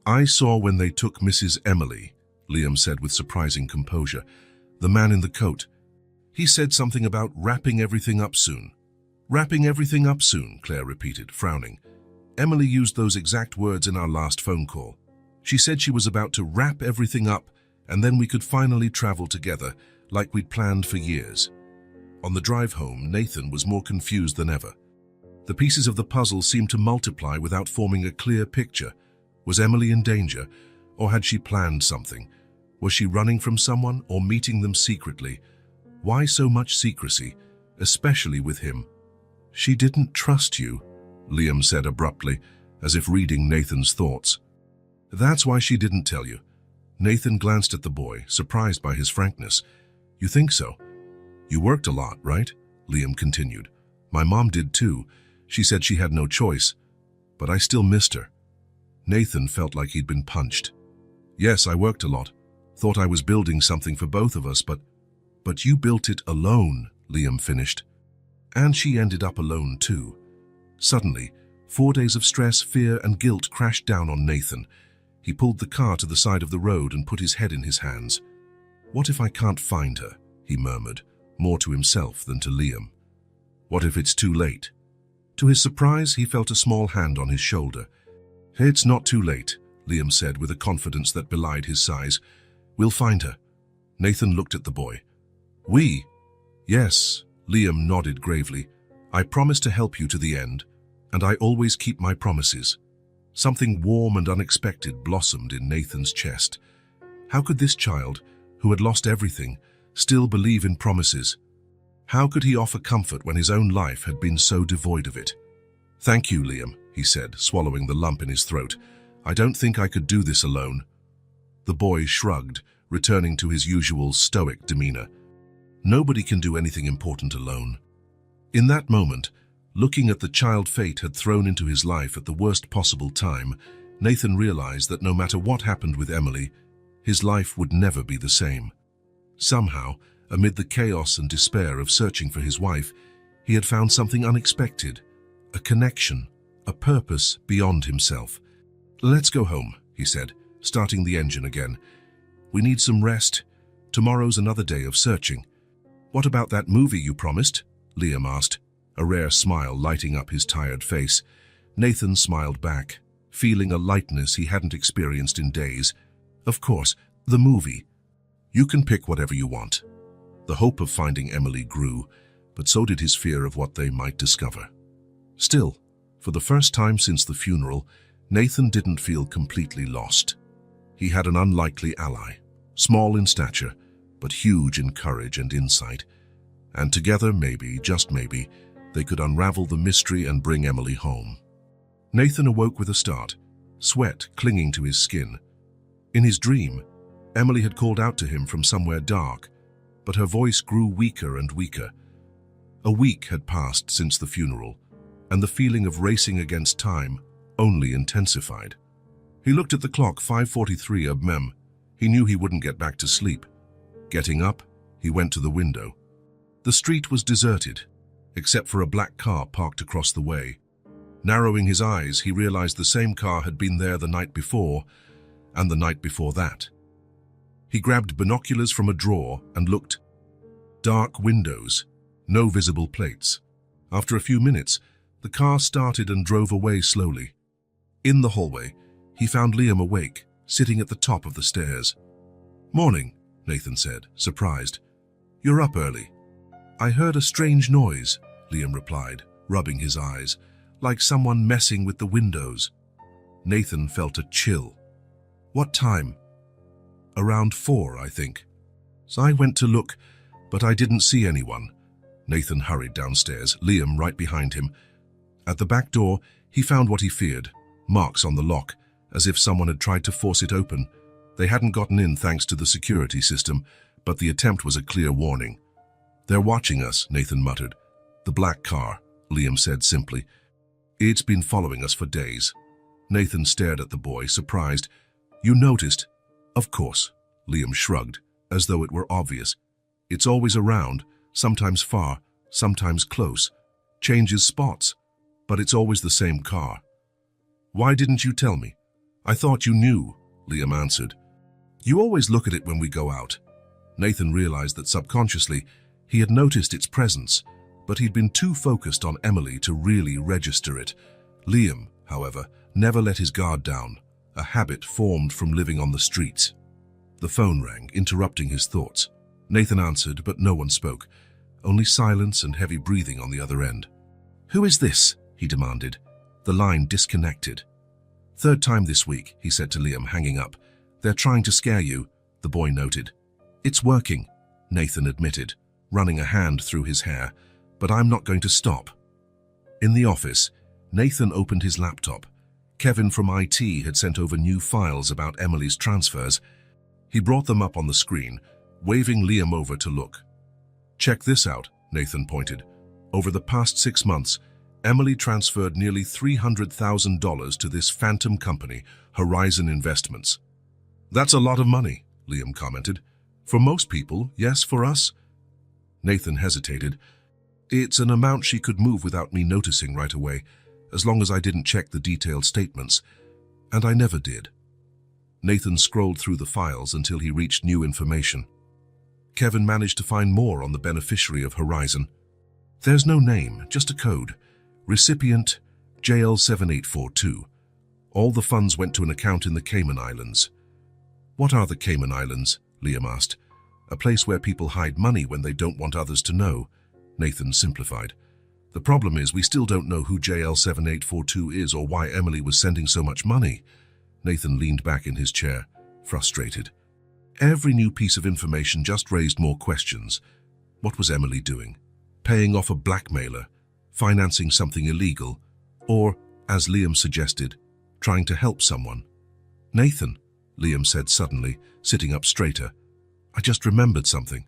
"I saw when they took Mrs. Emily," Liam said with surprising composure. "The man in the coat. He said something about wrapping everything up soon." "Wrapping everything up soon," Claire repeated, frowning. "Emily used those exact words in our last phone call. She said she was about to wrap everything up, and then we could finally travel together, like we'd planned for years." On the drive home, Nathan was more confused than ever. The pieces of the puzzle seemed to multiply without forming a clear picture. Was Emily in danger, or had she planned something? Was she running from someone or meeting them secretly? Why so much secrecy, especially with him? "She didn't trust you," Liam said abruptly, as if reading Nathan's thoughts. "That's why she didn't tell you." Nathan glanced at the boy, surprised by his frankness. "You think so? You worked a lot, right?" Liam continued. "My mom did too. She said she had no choice, but I still missed her." Nathan felt like he'd been punched. "Yes, I worked a lot. Thought I was building something for both of us, but you built it alone," Liam finished. "And she ended up alone too." Suddenly, 4 days of stress, fear, and guilt crashed down on Nathan. He pulled the car to the side of the road and put his head in his hands. "What if I can't find her?" he murmured, more to himself than to Liam. "What if it's too late?" To his surprise, he felt a small hand on his shoulder. "It's not too late," Liam said with a confidence that belied his size. "We'll find her." Nathan looked at the boy. "We?" "Yes," Liam nodded gravely. "I promise to help you to the end, and I always keep my promises." Something warm and unexpected blossomed in Nathan's chest. How could this child, who had lost everything, still believe in promises? How could he offer comfort when his own life had been so devoid of it? "Thank you, Liam," he said, swallowing the lump in his throat. "I don't think I could do this alone." The boy shrugged, returning to his usual stoic demeanor. Nobody can do anything important alone. In that moment, looking at the child fate had thrown into his life at the worst possible time, Nathan realized that no matter what happened with Emily, his life would never be the same. Somehow, amid the chaos and despair of searching for his wife, he had found something unexpected, a connection, a purpose beyond himself. "Let's go home," he said, starting the engine again. "We need some rest. Tomorrow's another day of searching." "What about that movie you promised?" Liam asked, a rare smile lighting up his tired face. Nathan smiled back, feeling a lightness he hadn't experienced in days. "Of course, the movie. You can pick whatever you want." The hope of finding Emily grew, but so did his fear of what they might discover. Still, for the first time since the funeral, Nathan didn't feel completely lost. He had an unlikely ally, small in stature, but huge in courage and insight. And together, maybe, just maybe, they could unravel the mystery and bring Emily home. Nathan awoke with a start, sweat clinging to his skin. In his dream, Emily had called out to him from somewhere dark, but her voice grew weaker and weaker. A week had passed since the funeral, and the feeling of racing against time only intensified. He looked at the clock, 5:43 a.m. He knew he wouldn't get back to sleep. Getting up, he went to the window. The street was deserted, except for a black car parked across the way. Narrowing his eyes, he realized the same car had been there the night before, and the night before that. He grabbed binoculars from a drawer and looked. Dark windows, no visible plates. After a few minutes, the car started and drove away slowly. In the hallway, he found Liam awake, sitting at the top of the stairs. "Morning," Nathan said, surprised. "You're up early." "I heard a strange noise," Liam replied, rubbing his eyes, "like someone messing with the windows." Nathan felt a chill. "What time?" "Around 4, I think." "So I went to look, but I didn't see anyone." Nathan hurried downstairs, Liam right behind him. At the back door, he found what he feared, marks on the lock, as if someone had tried to force it open. They hadn't gotten in thanks to the security system, but the attempt was a clear warning. "They're watching us," Nathan muttered. "The black car," Liam said simply. "It's been following us for days." Nathan stared at the boy, surprised. "You noticed?" "Of course," Liam shrugged, as though it were obvious. "It's always around, sometimes far, sometimes close. Changes spots, but it's always the same car." "Why didn't you tell me?" "I thought you knew," Liam answered. "You always look at it when we go out." Nathan realized that subconsciously he had noticed its presence, but he'd been too focused on Emily to really register it. Liam, however, never let his guard down, a habit formed from living on the streets. The phone rang, interrupting his thoughts. Nathan answered, but no one spoke, only silence and heavy breathing on the other end. "Who is this?" he demanded. The line disconnected. "Third time this week," he said to Liam, hanging up. "They're trying to scare you," the boy noted. "It's working," Nathan admitted, running a hand through his hair. "But I'm not going to stop." In the office, Nathan opened his laptop. Kevin from IT had sent over new files about Emily's transfers. He brought them up on the screen, waving Liam over to look. "Check this out," Nathan pointed. "Over the past 6 months, Emily transferred nearly $300,000 to this phantom company, Horizon Investments." "That's a lot of money," Liam commented. "For most people, yes, for us?" Nathan hesitated. "It's an amount she could move without me noticing right away, as long as I didn't check the detailed statements. And I never did." Nathan scrolled through the files until he reached new information. Kevin managed to find more on the beneficiary of Horizon. "There's no name, just a code. Recipient JL7842. All the funds went to an account in the Cayman Islands." "What are the Cayman Islands?" Liam asked. "A place where people hide money when they don't want others to know," Nathan simplified. "The problem is we still don't know who JL7842 is or why Emily was sending so much money." Nathan leaned back in his chair, frustrated. Every new piece of information just raised more questions. What was Emily doing? Paying off a blackmailer? Financing something illegal? Or, as Liam suggested, trying to help someone? "Nathan," Liam said suddenly, sitting up straighter, "I just remembered something."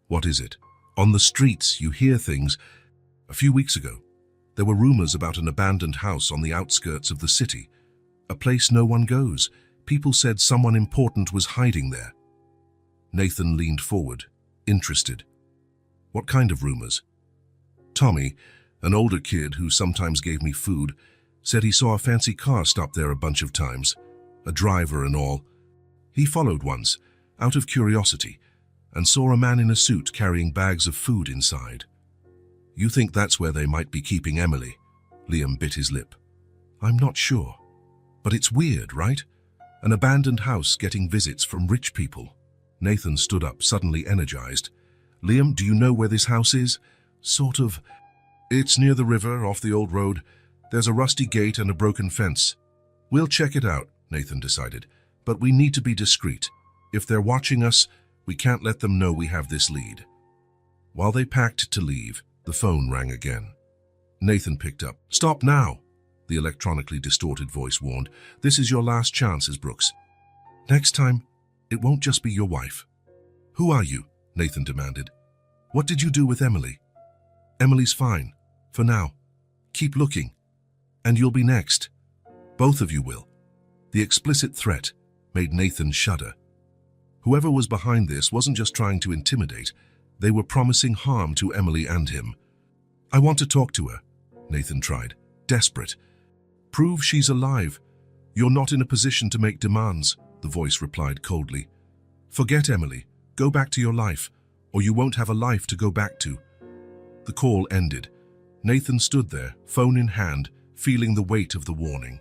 "What is it?" "On the streets, you hear things. A few weeks ago, there were rumors about an abandoned house on the outskirts of the city. A place no one goes. People said someone important was hiding there." Nathan leaned forward, interested. "What kind of rumors?" "Tommy, an older kid who sometimes gave me food, said he saw a fancy car stop there a bunch of times, a driver and all. He followed once, out of curiosity, and saw a man in a suit carrying bags of food inside." "You think that's where they might be keeping Emily?" Liam bit his lip. "I'm not sure. But it's weird, right? An abandoned house getting visits from rich people." Nathan stood up, suddenly energized. "Liam, do you know where this house is?" "Sort of. It's near the river, off the old road. There's a rusty gate and a broken fence." "We'll check it out," Nathan decided. "But we need to be discreet. If they're watching us, we can't let them know we have this lead." While they packed to leave, the phone rang again. Nathan picked up. "Stop now," the electronically distorted voice warned. "This is your last chance, Brooks. Next time, it won't just be your wife." "Who are you?" Nathan demanded. "What did you do with Emily?" "Emily's fine, for now. Keep looking, and you'll be next. Both of you will." The explicit threat made Nathan shudder. Whoever was behind this wasn't just trying to intimidate, they were promising harm to Emily and him. "I want to talk to her," Nathan tried, desperate. "Prove she's alive. You're not in a position to make demands," the voice replied coldly. "Forget Emily. Go back to your life, or you won't have a life to go back to." The call ended. Nathan stood there, phone in hand, feeling the weight of the warning.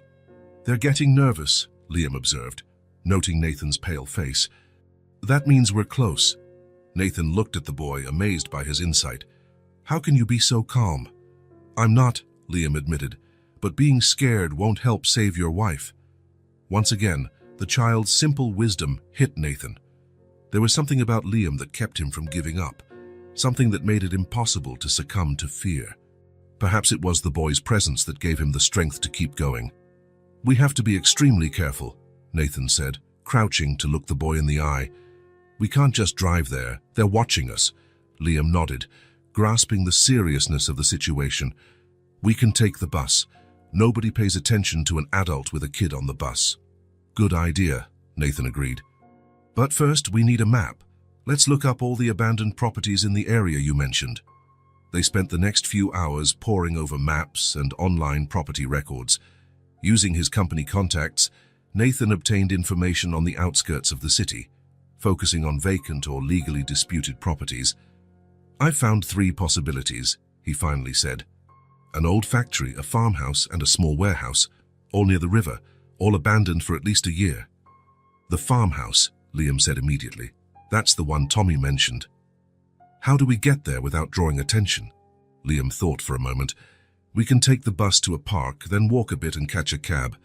"They're getting nervous," Liam observed, noting Nathan's pale face. "That means we're close." Nathan looked at the boy, amazed by his insight. "How can you be so calm?" "I'm not," Liam admitted, "but being scared won't help save your wife." Once again, the child's simple wisdom hit Nathan. There was something about Liam that kept him from giving up, something that made it impossible to succumb to fear. Perhaps it was the boy's presence that gave him the strength to keep going. "We have to be extremely careful," Nathan said, crouching to look the boy in the eye. "We can't just drive there. They're watching us." Liam nodded, grasping the seriousness of the situation. "We can take the bus. Nobody pays attention to an adult with a kid on the bus." "Good idea," Nathan agreed. "But first, we need a map. Let's look up all the abandoned properties in the area you mentioned." They spent the next few hours poring over maps and online property records. Using his company contacts, Nathan obtained information on the outskirts of the city, focusing on vacant or legally disputed properties. "I've found 3 possibilities," he finally said. "An old factory, a farmhouse, and a small warehouse, all near the river, all abandoned for at least a year." "The farmhouse," Liam said immediately. "That's the one Tommy mentioned." "How do we get there without drawing attention?" Liam thought for a moment. We can take the bus to a park, then walk a bit and catch a cab.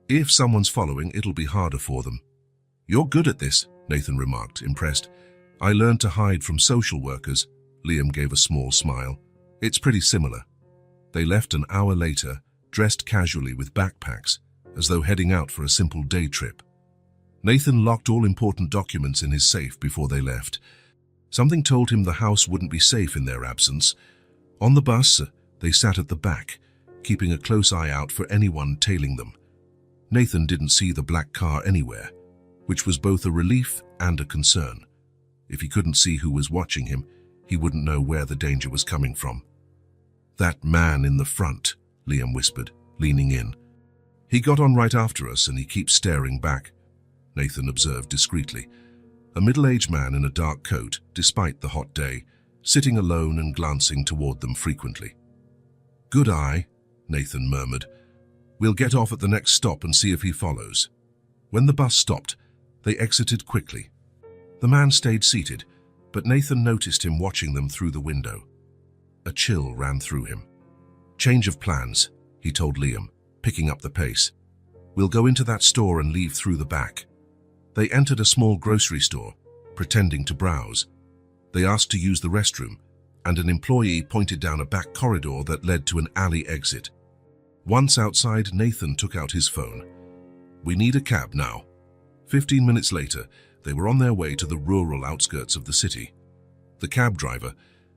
If someone's following, it'll be harder for them. You're good at this, Nathan remarked, impressed. I learned to hide from social workers. Liam gave a small smile. It's pretty similar. They left an hour later, dressed casually with backpacks, as though heading out for a simple day trip. Nathan locked all important documents in his safe before they left. Something told him the house wouldn't be safe in their absence. On the bus, they sat at the back, keeping a close eye out for anyone tailing them. Nathan didn't see the black car anywhere, which was both a relief and a concern. If he couldn't see who was watching him, he wouldn't know where the danger was coming from. That man in the front, Liam whispered, leaning in. He got on right after us and he keeps staring back, Nathan observed discreetly. A middle-aged man in a dark coat, despite the hot day, sitting alone and glancing toward them frequently. Good eye, Nathan murmured. We'll get off at the next stop and see if he follows. When the bus stopped, they exited quickly. The man stayed seated, but Nathan noticed him watching them through the window. A chill ran through him. Change of plans, he told Liam, picking up the pace. We'll go into that store and leave through the back. They entered a small grocery store, pretending to browse. They asked to use the restroom, and an employee pointed down a back corridor that led to an alley exit. Once outside, Nathan took out his phone. We need a cab now. 15 minutes later, they were on their way to the rural outskirts of the city. The cab driver,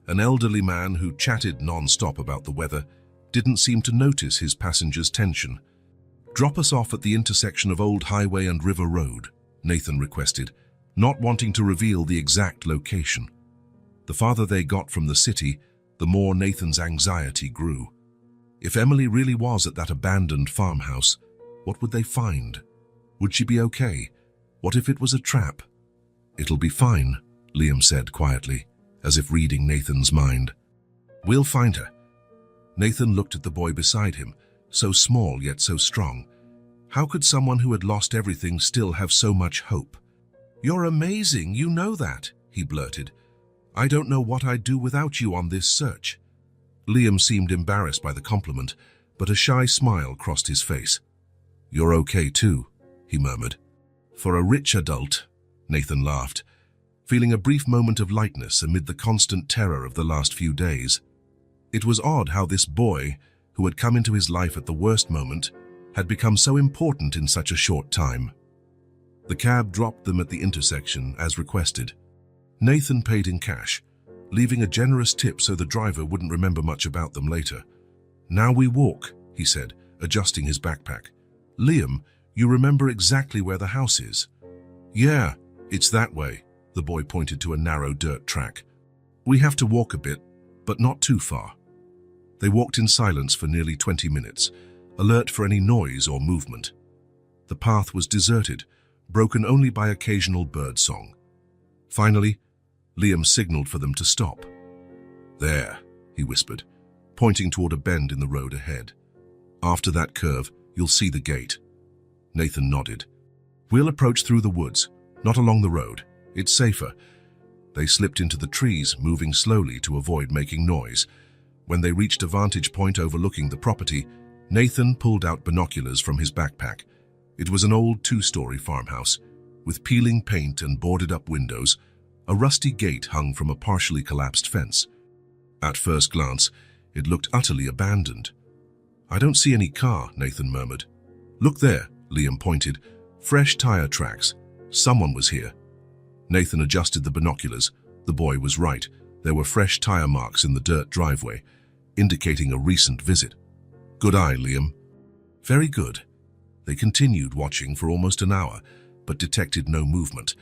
an elderly man who chatted non-stop about the weather, didn't seem to notice his passengers' tension. Drop us off at the intersection of Old Highway and River Road, Nathan requested, not wanting to reveal the exact location. The farther they got from the city, the more Nathan's anxiety grew. If Emily really was at that abandoned farmhouse, what would they find? Would she be okay? What if it was a trap? It'll be fine, Liam said quietly, as if reading Nathan's mind. We'll find her. Nathan looked at the boy beside him, so small yet so strong. How could someone who had lost everything still have so much hope? You're amazing, you know that, he blurted. I don't know what I'd do without you on this search. Liam seemed embarrassed by the compliment, but a shy smile crossed his face. You're okay too, he murmured. For a rich adult, Nathan laughed, feeling a brief moment of lightness amid the constant terror of the last few days. It was odd how this boy, who had come into his life at the worst moment, had become so important in such a short time. The cab dropped them at the intersection as requested. Nathan paid in cash, leaving a generous tip so the driver wouldn't remember much about them later. Now we walk, he said, adjusting his backpack. Liam, you remember exactly where the house is? Yeah, it's that way, the boy pointed to a narrow dirt track. We have to walk a bit, but not too far. They walked in silence for nearly 20 minutes, alert for any noise or movement. The path was deserted, broken only by occasional bird song. Finally, Liam signaled for them to stop. There, he whispered, pointing toward a bend in the road ahead. After that curve, you'll see the gate. Nathan nodded. We'll approach through the woods, not along the road. It's safer. They slipped into the trees, moving slowly to avoid making noise. When they reached a vantage point overlooking the property, Nathan pulled out binoculars from his backpack. It was an old two-story farmhouse, with peeling paint and boarded-up windows. A rusty gate hung from a partially collapsed fence. At first glance, it looked utterly abandoned. I don't see any car, Nathan murmured. Look there, Liam pointed. Fresh tire tracks. Someone was here. Nathan adjusted the binoculars. The boy was right. There were fresh tire marks in the dirt driveway, indicating a recent visit. Good eye, Liam. Very good. They continued watching for almost an hour, but detected no movement.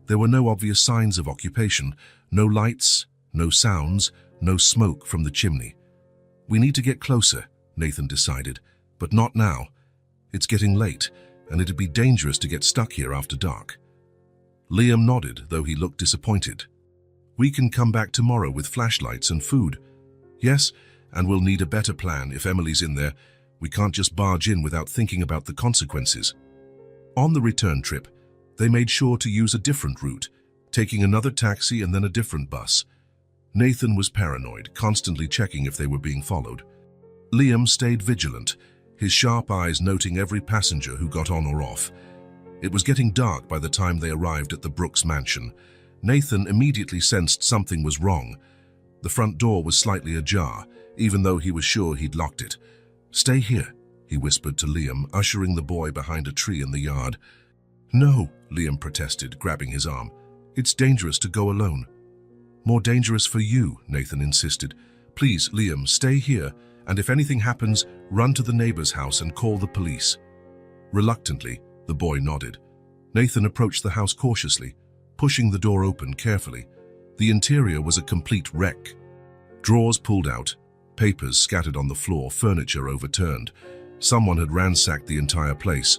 There were no obvious signs of occupation, no lights, no sounds, no smoke from the chimney. We need to get closer, Nathan decided, but not now. It's getting late, and it'd be dangerous to get stuck here after dark. Liam nodded, though he looked disappointed. We can come back tomorrow with flashlights and food. Yes, and we'll need a better plan if Emily's in there. We can't just barge in without thinking about the consequences. On the return trip, they made sure to use a different route, taking another taxi and then a different bus. Nathan was paranoid, constantly checking if they were being followed. Liam stayed vigilant, his sharp eyes noting every passenger who got on or off. It was getting dark by the time they arrived at the Brooks mansion. Nathan immediately sensed something was wrong. The front door was slightly ajar, even though he was sure he'd locked it. "Stay here," he whispered to Liam, ushering the boy behind a tree in the yard. "No," Liam protested, grabbing his arm. "It's dangerous to go alone." "More dangerous for you," Nathan insisted. "Please, Liam, stay here, and if anything happens, run to the neighbor's house and call the police." Reluctantly, the boy nodded. Nathan approached the house cautiously, pushing the door open carefully. The interior was a complete wreck. Drawers pulled out, papers scattered on the floor, furniture overturned. Someone had ransacked the entire place.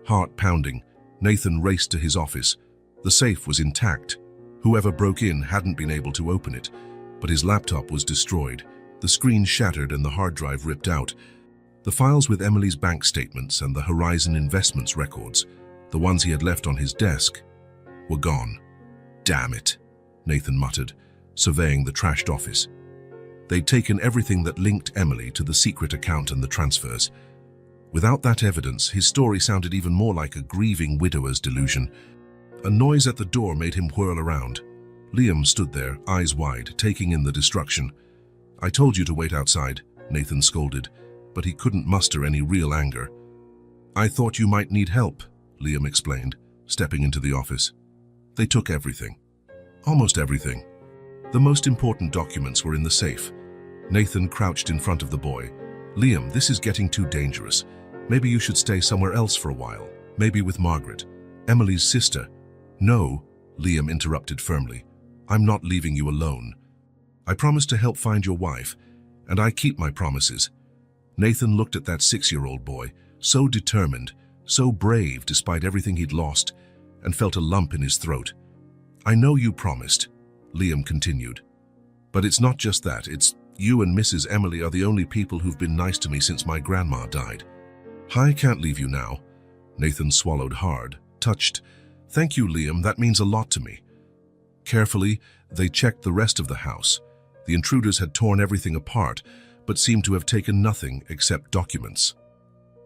Heart pounding, Nathan raced to his office. The safe was intact. Whoever broke in hadn't been able to open it, but his laptop was destroyed. The screen shattered and the hard drive ripped out. The files with Emily's bank statements and the Horizon Investments records, the ones he had left on his desk, were gone. "Damn it," Nathan muttered, surveying the trashed office. They'd taken everything that linked Emily to the secret account and the transfers. Without that evidence, his story sounded even more like a grieving widower's delusion. A noise at the door made him whirl around. Liam stood there, eyes wide, taking in the destruction. "I told you to wait outside," Nathan scolded, but he couldn't muster any real anger. "I thought you might need help," Liam explained, stepping into the office. They took everything. Almost everything. The most important documents were in the safe. Nathan crouched in front of the boy. "Liam, this is getting too dangerous. Maybe you should stay somewhere else for a while. Maybe with Margaret, Emily's sister." "No," Liam interrupted firmly. "I'm not leaving you alone. I promised to help find your wife, and I keep my promises." Nathan looked at that 6-year-old boy, so determined, so brave despite everything he'd lost, and felt a lump in his throat. "I know you promised," Liam continued. "But it's not just that. It's you and Mrs. Emily are the only people who've been nice to me since my grandma died. I can't leave you now." Nathan swallowed hard, touched. "Thank you, Liam. That means a lot to me." Carefully, they checked the rest of the house. The intruders had torn everything apart, but seemed to have taken nothing except documents.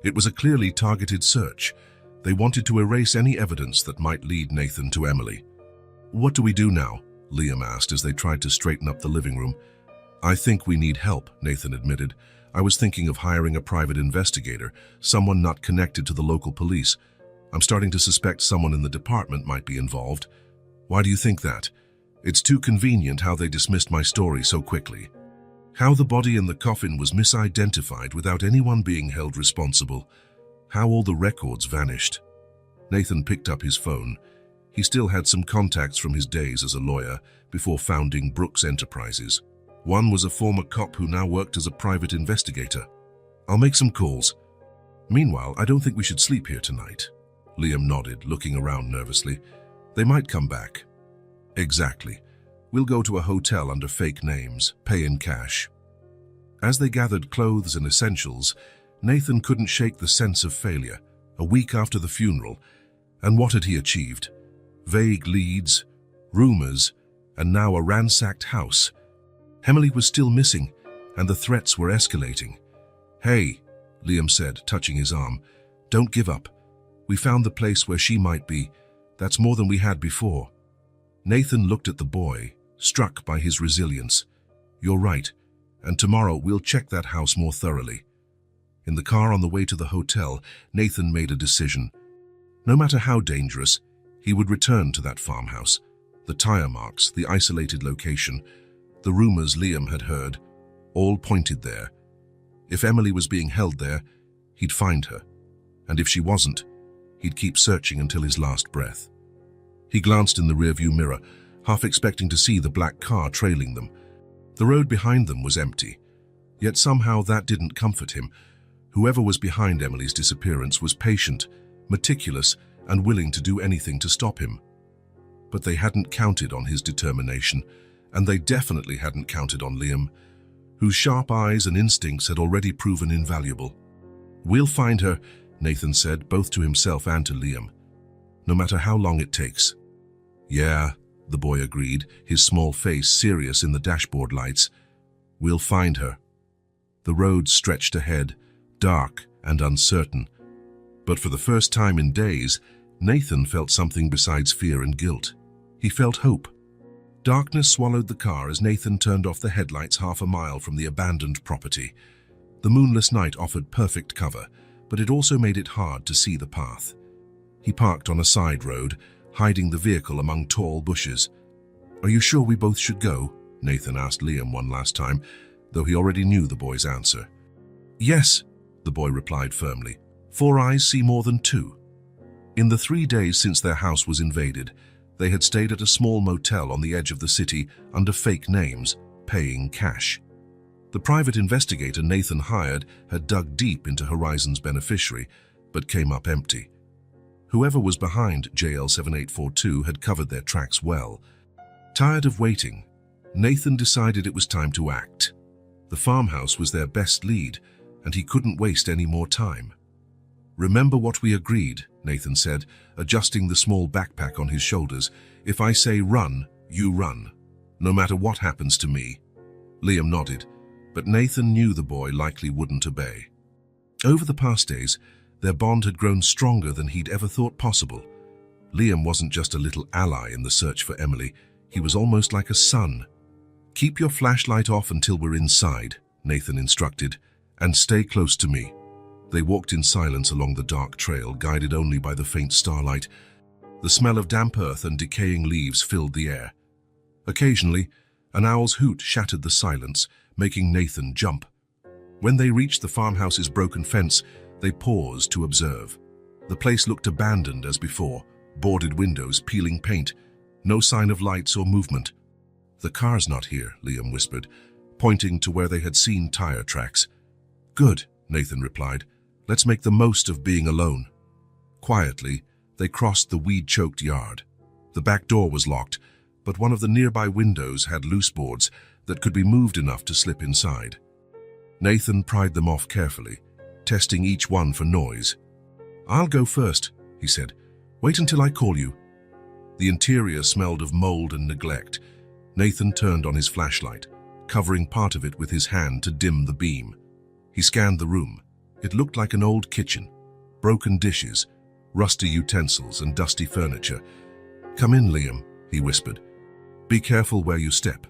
It was a clearly targeted search. They wanted to erase any evidence that might lead Nathan to Emily. "What do we do now?" Liam asked as they tried to straighten up the living room. "I think we need help," Nathan admitted. "I was thinking of hiring a private investigator, someone not connected to the local police. I'm starting to suspect someone in the department might be involved." "Why do you think that?" "It's too convenient how they dismissed my story so quickly. How the body in the coffin was misidentified without anyone being held responsible. How all the records vanished." Nathan picked up his phone. He still had some contacts from his days as a lawyer before founding Brooks Enterprises. One was a former cop who now worked as a private investigator. "I'll make some calls. Meanwhile, I don't think we should sleep here tonight." Liam nodded, looking around nervously. "They might come back." "Exactly. We'll go to a hotel under fake names, pay in cash." As they gathered clothes and essentials, Nathan couldn't shake the sense of failure. A week after the funeral, and what had he achieved? Vague leads, rumors, and now a ransacked house. Emily was still missing, and the threats were escalating. "Hey," Liam said, touching his arm, "don't give up. We found the place where she might be. That's more than we had before." Nathan looked at the boy, struck by his resilience. "You're right, and tomorrow we'll check that house more thoroughly." In the car on the way to the hotel, Nathan made a decision. No matter how dangerous, he would return to that farmhouse. The tire marks, the isolated location, the rumors Liam had heard, all pointed there. If Emily was being held there, he'd find her. And if she wasn't, he'd keep searching until his last breath. He glanced in the rearview mirror, half expecting to see the black car trailing them. The road behind them was empty. Yet somehow that didn't comfort him. Whoever was behind Emily's disappearance was patient, meticulous, and willing to do anything to stop him. But they hadn't counted on his determination, and they definitely hadn't counted on Liam, whose sharp eyes and instincts had already proven invaluable. "We'll find her," Nathan said, both to himself and to Liam. "No matter how long it takes." "Yeah," the boy agreed, his small face serious in the dashboard lights. "We'll find her." The road stretched ahead, dark and uncertain. But for the first time in days, Nathan felt something besides fear and guilt. He felt hope. Darkness swallowed the car as Nathan turned off the headlights half a mile from the abandoned property. The moonless night offered perfect cover, but it also made it hard to see the path. He parked on a side road, hiding the vehicle among tall bushes. "Are you sure we both should go?" Nathan asked Liam one last time, though he already knew the boy's answer. "Yes," the boy replied firmly. "Four eyes see more than two." In the 3 days since their house was invaded, they had stayed at a small motel on the edge of the city under fake names, paying cash. The private investigator Nathan hired had dug deep into Horizon's beneficiary, but came up empty. Whoever was behind JL 7842 had covered their tracks well. Tired of waiting, Nathan decided it was time to act. The farmhouse was their best lead, and he couldn't waste any more time. "Remember what we agreed," Nathan said, adjusting the small backpack on his shoulders. "If I say run, you run, no matter what happens to me." Liam nodded, but Nathan knew the boy likely wouldn't obey. Over the past days, their bond had grown stronger than he'd ever thought possible. Liam wasn't just a little ally in the search for Emily, he was almost like a son. "Keep your flashlight off until we're inside," Nathan instructed, "and stay close to me." They walked in silence along the dark trail, guided only by the faint starlight. The smell of damp earth and decaying leaves filled the air. Occasionally, an owl's hoot shattered the silence, making Nathan jump. When they reached the farmhouse's broken fence, they paused to observe. The place looked abandoned as before, boarded windows, peeling paint, no sign of lights or movement. "The car's not here," Liam whispered, pointing to where they had seen tire tracks. "Good," Nathan replied. "Let's make the most of being alone." Quietly, they crossed the weed-choked yard. The back door was locked, but one of the nearby windows had loose boards that could be moved enough to slip inside. Nathan pried them off carefully, testing each one for noise. "I'll go first," he said. "Wait until I call you." The interior smelled of mold and neglect. Nathan turned on his flashlight, covering part of it with his hand to dim the beam. He scanned the room. It looked like an old kitchen. Broken dishes, rusty utensils, and dusty furniture. "Come in, Liam," he whispered. "Be careful where you step."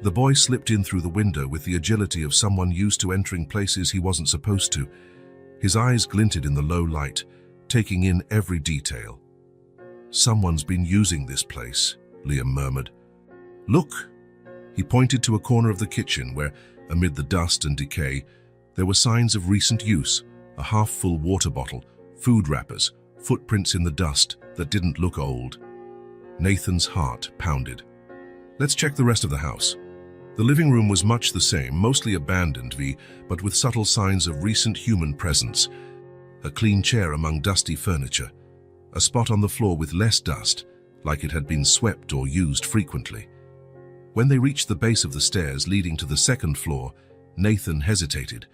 The boy slipped in through the window with the agility of someone used to entering places he wasn't supposed to. His eyes glinted in the low light, taking in every detail. "Someone's been using this place," Liam murmured. "Look!" He pointed to a corner of the kitchen where, amid the dust and decay, there were signs of recent use: a half-full water bottle, food wrappers, footprints in the dust that didn't look old. Nathan's heart pounded. "Let's check the rest of the house." The living room was much the same, mostly abandoned, but with subtle signs of recent human presence. A clean chair among dusty furniture, a spot on the floor with less dust, like it had been swept or used frequently. When they reached the base of the stairs leading to the second floor, Nathan hesitated.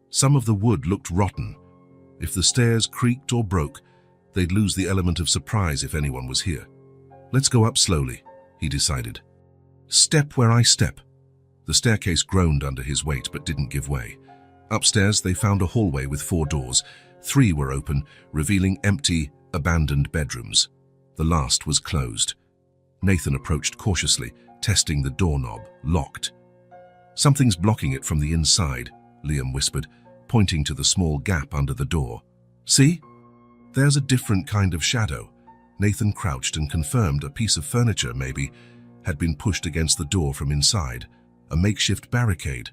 Some of the wood looked rotten. If the stairs creaked or broke, they'd lose the element of surprise if anyone was here. "Let's go up slowly," he decided. "Step where I step." The staircase groaned under his weight but didn't give way. Upstairs, they found a hallway with 4 doors. 3 were open, revealing empty, abandoned bedrooms. The last was closed. Nathan approached cautiously, testing the doorknob, locked. "Something's blocking it from the inside," Liam whispered, pointing to the small gap under the door. "See? There's a different kind of shadow." Nathan crouched and confirmed a piece of furniture, maybe, had been pushed against the door from inside, a makeshift barricade.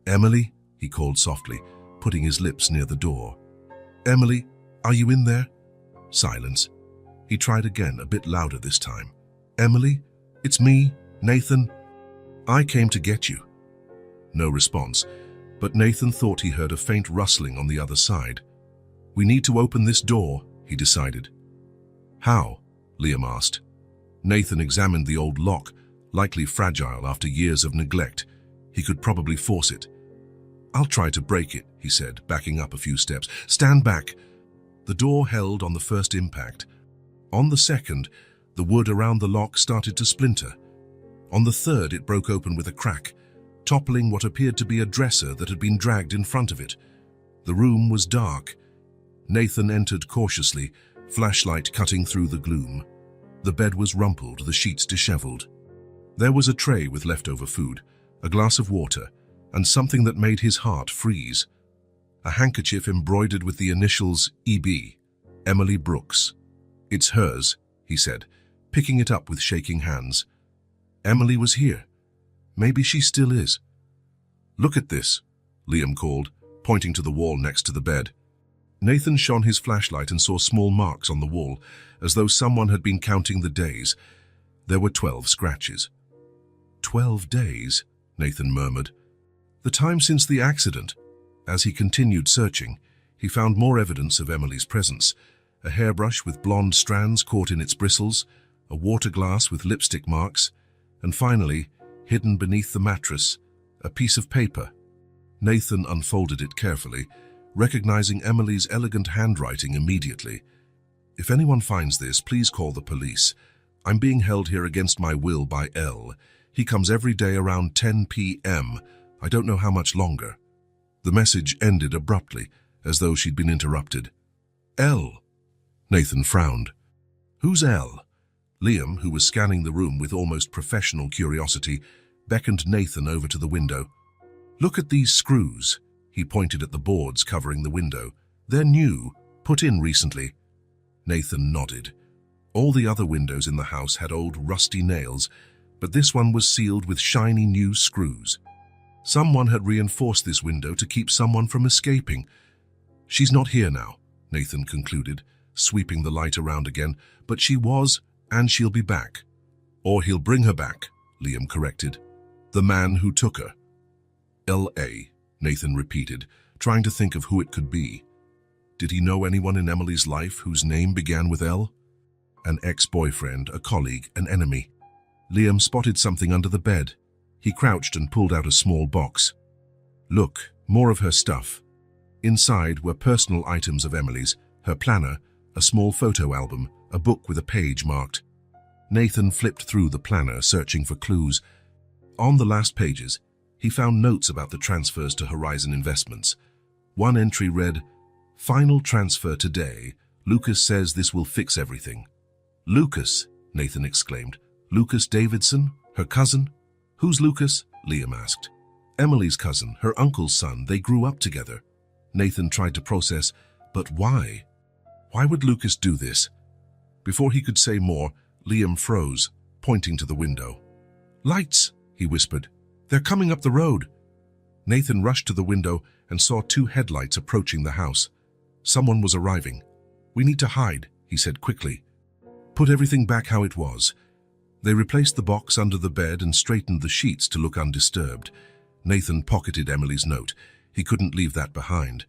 "Emily?" he called softly, putting his lips near the door. "Emily, are you in there?" Silence. He tried again, a bit louder this time. "Emily? It's me, Nathan. I came to get you." No response, but Nathan thought he heard a faint rustling on the other side. "We need to open this door," he decided. "How?" Liam asked. Nathan examined the old lock, likely fragile after years of neglect. He could probably force it. "I'll try to break it," he said, backing up a few steps. "Stand back." The door held on the first impact. On the second, the wood around the lock started to splinter. On the third, it broke open with a crack. toppling what appeared to be a dresser that had been dragged in front of it. The room was dark. Nathan entered cautiously, flashlight cutting through the gloom. The bed was rumpled, the sheets disheveled. There was a tray with leftover food, a glass of water, and something that made his heart freeze. A handkerchief embroidered with the initials EB, Emily Brooks. "It's hers," he said, picking it up with shaking hands. Emily was here. Maybe she still is. "Look at this," Liam called, pointing to the wall next to the bed. Nathan shone his flashlight and saw small marks on the wall, as though someone had been counting the days. There were 12 scratches. 12 days, Nathan murmured. The time since the accident. As he continued searching, he found more evidence of Emily's presence. A hairbrush with blonde strands caught in its bristles, a water glass with lipstick marks, and finally, hidden beneath the mattress, a piece of paper. Nathan unfolded it carefully, recognizing Emily's elegant handwriting immediately. "If anyone finds this, please call the police. I'm being held here against my will by L. He comes every day around 10 p.m. I don't know how much longer." The message ended abruptly, as though she'd been interrupted. "L?" Nathan frowned. "Who's L?" Liam, who was scanning the room with almost professional curiosity, beckoned Nathan over to the window. "Look at these screws." He pointed at the boards covering the window. "They're new, put in recently." Nathan nodded. All the other windows in the house had old rusty nails, but this one was sealed with shiny new screws. Someone had reinforced this window to keep someone from escaping. "She's not here now," Nathan concluded, sweeping the light around again, "but she was, and she'll be back." "Or he'll bring her back," Liam corrected. "The man who took her." "L.A., Nathan repeated, trying to think of who it could be. Did he know anyone in Emily's life whose name began with L? An ex-boyfriend, a colleague, an enemy. Liam spotted something under the bed. He crouched and pulled out a small box. Look, more of her stuff. Inside were personal items of Emily's, her planner, a small photo album, a book with a page marked. Nathan flipped through the planner, searching for clues. On the last pages, he found notes about the transfers to Horizon Investments. One entry read, "Final transfer today. Lucas says this will fix everything." "Lucas?" Nathan exclaimed. "Lucas Davidson? Her cousin?" "Who's Lucas?" Liam asked. "Emily's cousin, her uncle's son. They grew up together." Nathan tried to process, but why? Why would Lucas do this? Before he could say more, Liam froze, pointing to the window. "Lights," he whispered. "They're coming up the road." Nathan rushed to the window and saw 2 headlights approaching the house. Someone was arriving. "We need to hide," he said quickly. "Put everything back how it was." They replaced the box under the bed and straightened the sheets to look undisturbed. Nathan pocketed Emily's note. He couldn't leave that behind.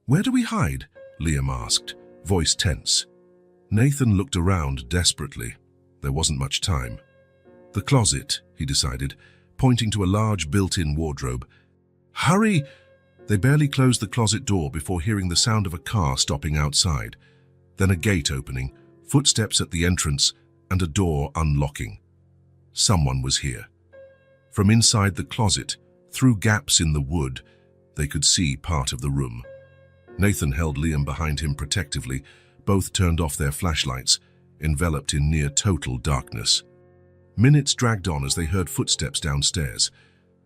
"Where do we hide?" Liam asked, voice tense. Nathan looked around desperately. There wasn't much time. "The closet," he decided, pointing to a large built-in wardrobe. "Hurry!" They barely closed the closet door before hearing the sound of a car stopping outside. Then a gate opening, footsteps at the entrance, and a door unlocking. Someone was here. From inside the closet, through gaps in the wood, they could see part of the room. Nathan held Liam behind him protectively. Both turned off their flashlights, enveloped in near total darkness. Minutes dragged on as they heard footsteps downstairs.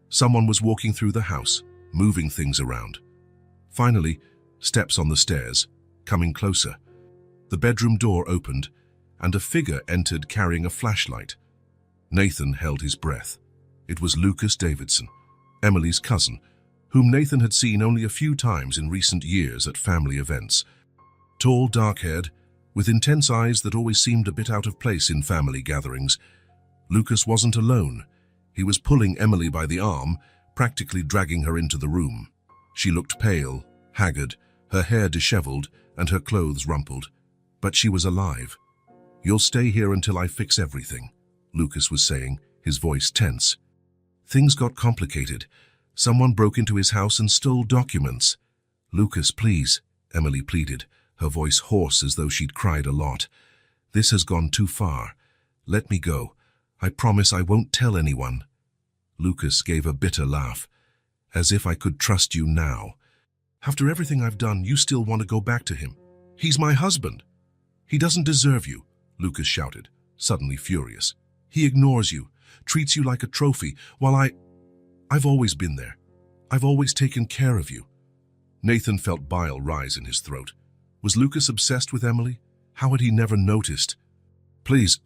Someone was walking through the house, moving things around. Finally, steps on the stairs, coming closer. The bedroom door opened, and a figure entered carrying a flashlight. Nathan held his breath. It was Lucas Davidson, Emily's cousin, whom Nathan had seen only a few times in recent years at family events. Tall, dark-haired, with intense eyes that always seemed a bit out of place in family gatherings. Lucas wasn't alone. He was pulling Emily by the arm, practically dragging her into the room. She looked pale, haggard, her hair disheveled, and her clothes rumpled. But she was alive. "You'll stay here until I fix everything," Lucas was saying, his voice tense. Things got complicated. Someone broke into his house and stole documents. "Lucas, please," Emily pleaded, her voice hoarse as though she'd cried a lot. "This has gone too far. Let me go. I promise I won't tell anyone." Lucas gave a bitter laugh. As if I could trust you now. After everything I've done, you still want to go back to him. He's my husband. He doesn't deserve you, Lucas shouted, suddenly furious. He ignores you, treats you like a trophy, while I've always been there. I've always taken care of you. Nathan felt bile rise in his throat. Was Lucas obsessed with Emily? How had he never noticed? Please,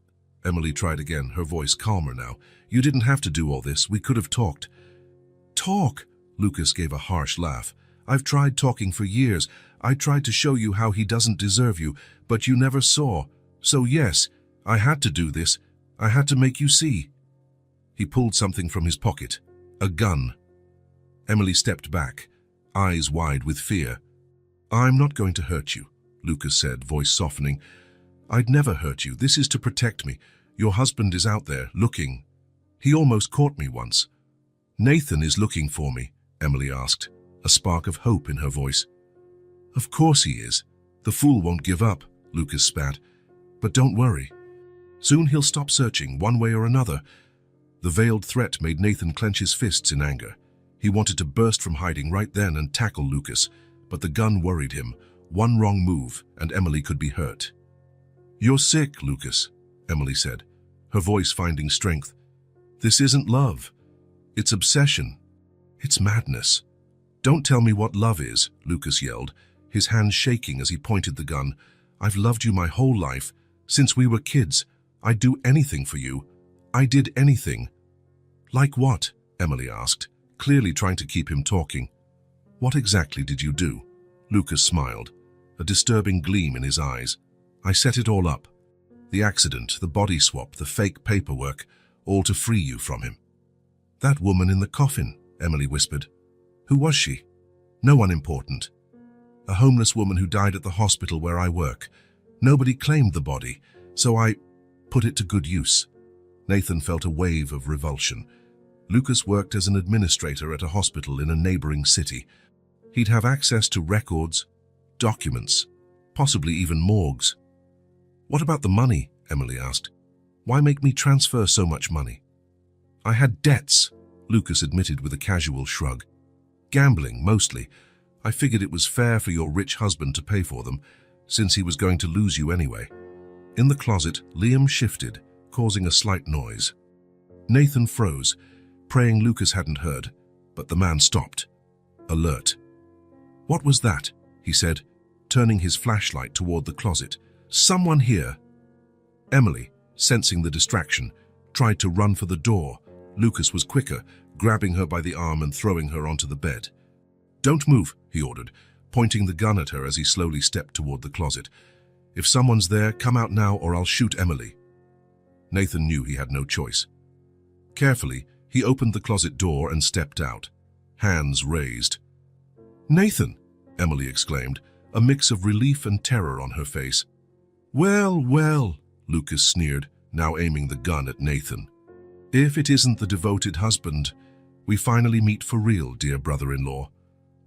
Emily tried again, her voice calmer now. You didn't have to do all this. We could have talked. Talk? Lucas gave a harsh laugh. I've tried talking for years. I tried to show you how he doesn't deserve you, but you never saw. So yes, I had to do this. I had to make you see. He pulled something from his pocket. A gun. Emily stepped back, eyes wide with fear. I'm not going to hurt you, Lucas said, voice softening. I'd never hurt you. This is to protect me. Your husband is out there, looking. He almost caught me once. Nathan is looking for me, Emily asked, a spark of hope in her voice. Of course he is. The fool won't give up, Lucas spat. But don't worry. Soon he'll stop searching, one way or another. The veiled threat made Nathan clench his fists in anger. He wanted to burst from hiding right then and tackle Lucas, but the gun worried him. One wrong move, and Emily could be hurt. You're sick, Lucas, Emily said, her voice finding strength. This isn't love. It's obsession. It's madness. Don't tell me what love is, Lucas yelled, his hands shaking as he pointed the gun. I've loved you my whole life. Since we were kids, I'd do anything for you. I did anything. Like what? Emily asked, clearly trying to keep him talking. What exactly did you do? Lucas smiled, a disturbing gleam in his eyes. I set it all up. The accident, the body swap, the fake paperwork, all to free you from him. That woman in the coffin, Emily whispered. Who was she? No one important. A homeless woman who died at the hospital where I work. Nobody claimed the body, so I put it to good use. Nathan felt a wave of revulsion. Lucas worked as an administrator at a hospital in a neighboring city. He'd have access to records, documents, possibly even morgues. What about the money? Emily asked. Why make me transfer so much money? I had debts, Lucas admitted with a casual shrug. Gambling, mostly. I figured it was fair for your rich husband to pay for them, since he was going to lose you anyway. In the closet, Liam shifted, causing a slight noise. Nathan froze, praying Lucas hadn't heard, but the man stopped, alert. What was that? He said, turning his flashlight toward the closet. Someone here. Emily, sensing the distraction, tried to run for the door. Lucas was quicker, grabbing her by the arm and throwing her onto the bed. Don't move, he ordered, pointing the gun at her as he slowly stepped toward the closet. If someone's there, come out now or I'll shoot Emily. Nathan knew he had no choice. Carefully, he opened the closet door and stepped out, hands raised. Nathan, Emily exclaimed, a mix of relief and terror on her face. Well, well, Lucas sneered, now aiming the gun at Nathan. If it isn't the devoted husband, we finally meet for real, dear brother-in-law.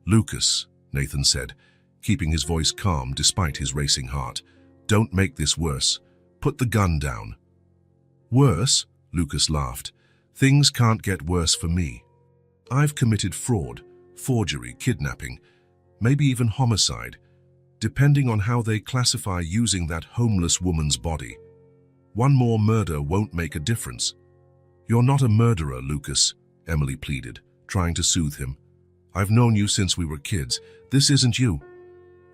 Lucas, Nathan said, keeping his voice calm despite his racing heart. Don't make this worse. Put the gun down. Worse? Lucas laughed. Things can't get worse for me. I've committed fraud, forgery, kidnapping, maybe even homicide, depending on how they classify using that homeless woman's body. One more murder won't make a difference. You're not a murderer, Lucas, Emily pleaded, trying to soothe him. I've known you since we were kids. This isn't you.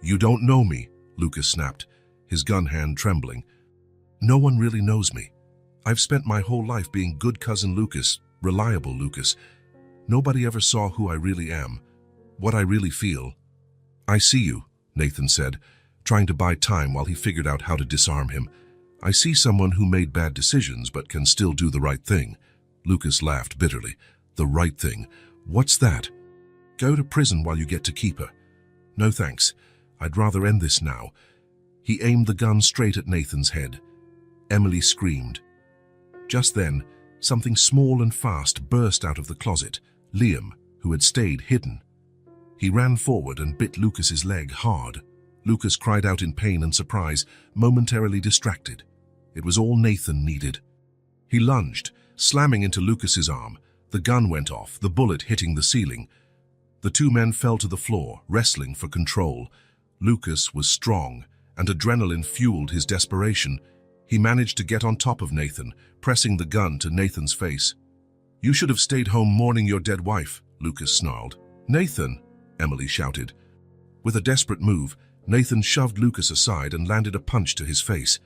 You don't know me, Lucas snapped, his gun hand trembling. No one really knows me. I've spent my whole life being good cousin Lucas, reliable Lucas. Nobody ever saw who I really am, what I really feel. I see you, Nathan said, trying to buy time while he figured out how to disarm him. I see someone who made bad decisions but can still do the right thing. Lucas laughed bitterly. The right thing? What's that? Go to prison while you get to keep her. No thanks. I'd rather end this now. He aimed the gun straight at Nathan's head. Emily screamed. Just then, something small and fast burst out of the closet. Liam, who had stayed hidden. He ran forward and bit Lucas's leg hard. Lucas cried out in pain and surprise, momentarily distracted. It was all Nathan needed. He lunged, slamming into Lucas's arm, The gun went off, the bullet hitting the ceiling. The two men fell to the floor, wrestling for control. Lucas was strong, and adrenaline fueled his desperation. He managed to get on top of Nathan, pressing the gun to Nathan's face. "You should have stayed home mourning your dead wife," Lucas snarled. "Nathan!" Emily shouted. With a desperate move, Nathan shoved Lucas aside and landed a punch to his face.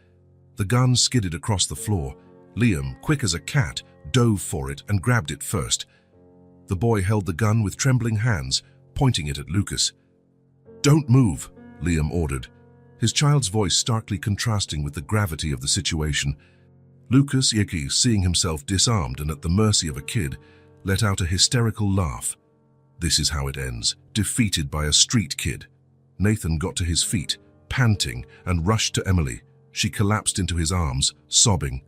The gun skidded across the floor. Liam, quick as a cat, dove for it and grabbed it first. The boy held the gun with trembling hands, pointing it at Lucas. "Don't move," Liam ordered, his child's voice starkly contrasting with the gravity of the situation. Lucas, seeing himself disarmed and at the mercy of a kid, let out a hysterical laugh. This is how it ends, defeated by a street kid. Nathan got to his feet, panting, and rushed to Emily. She collapsed into his arms, sobbing.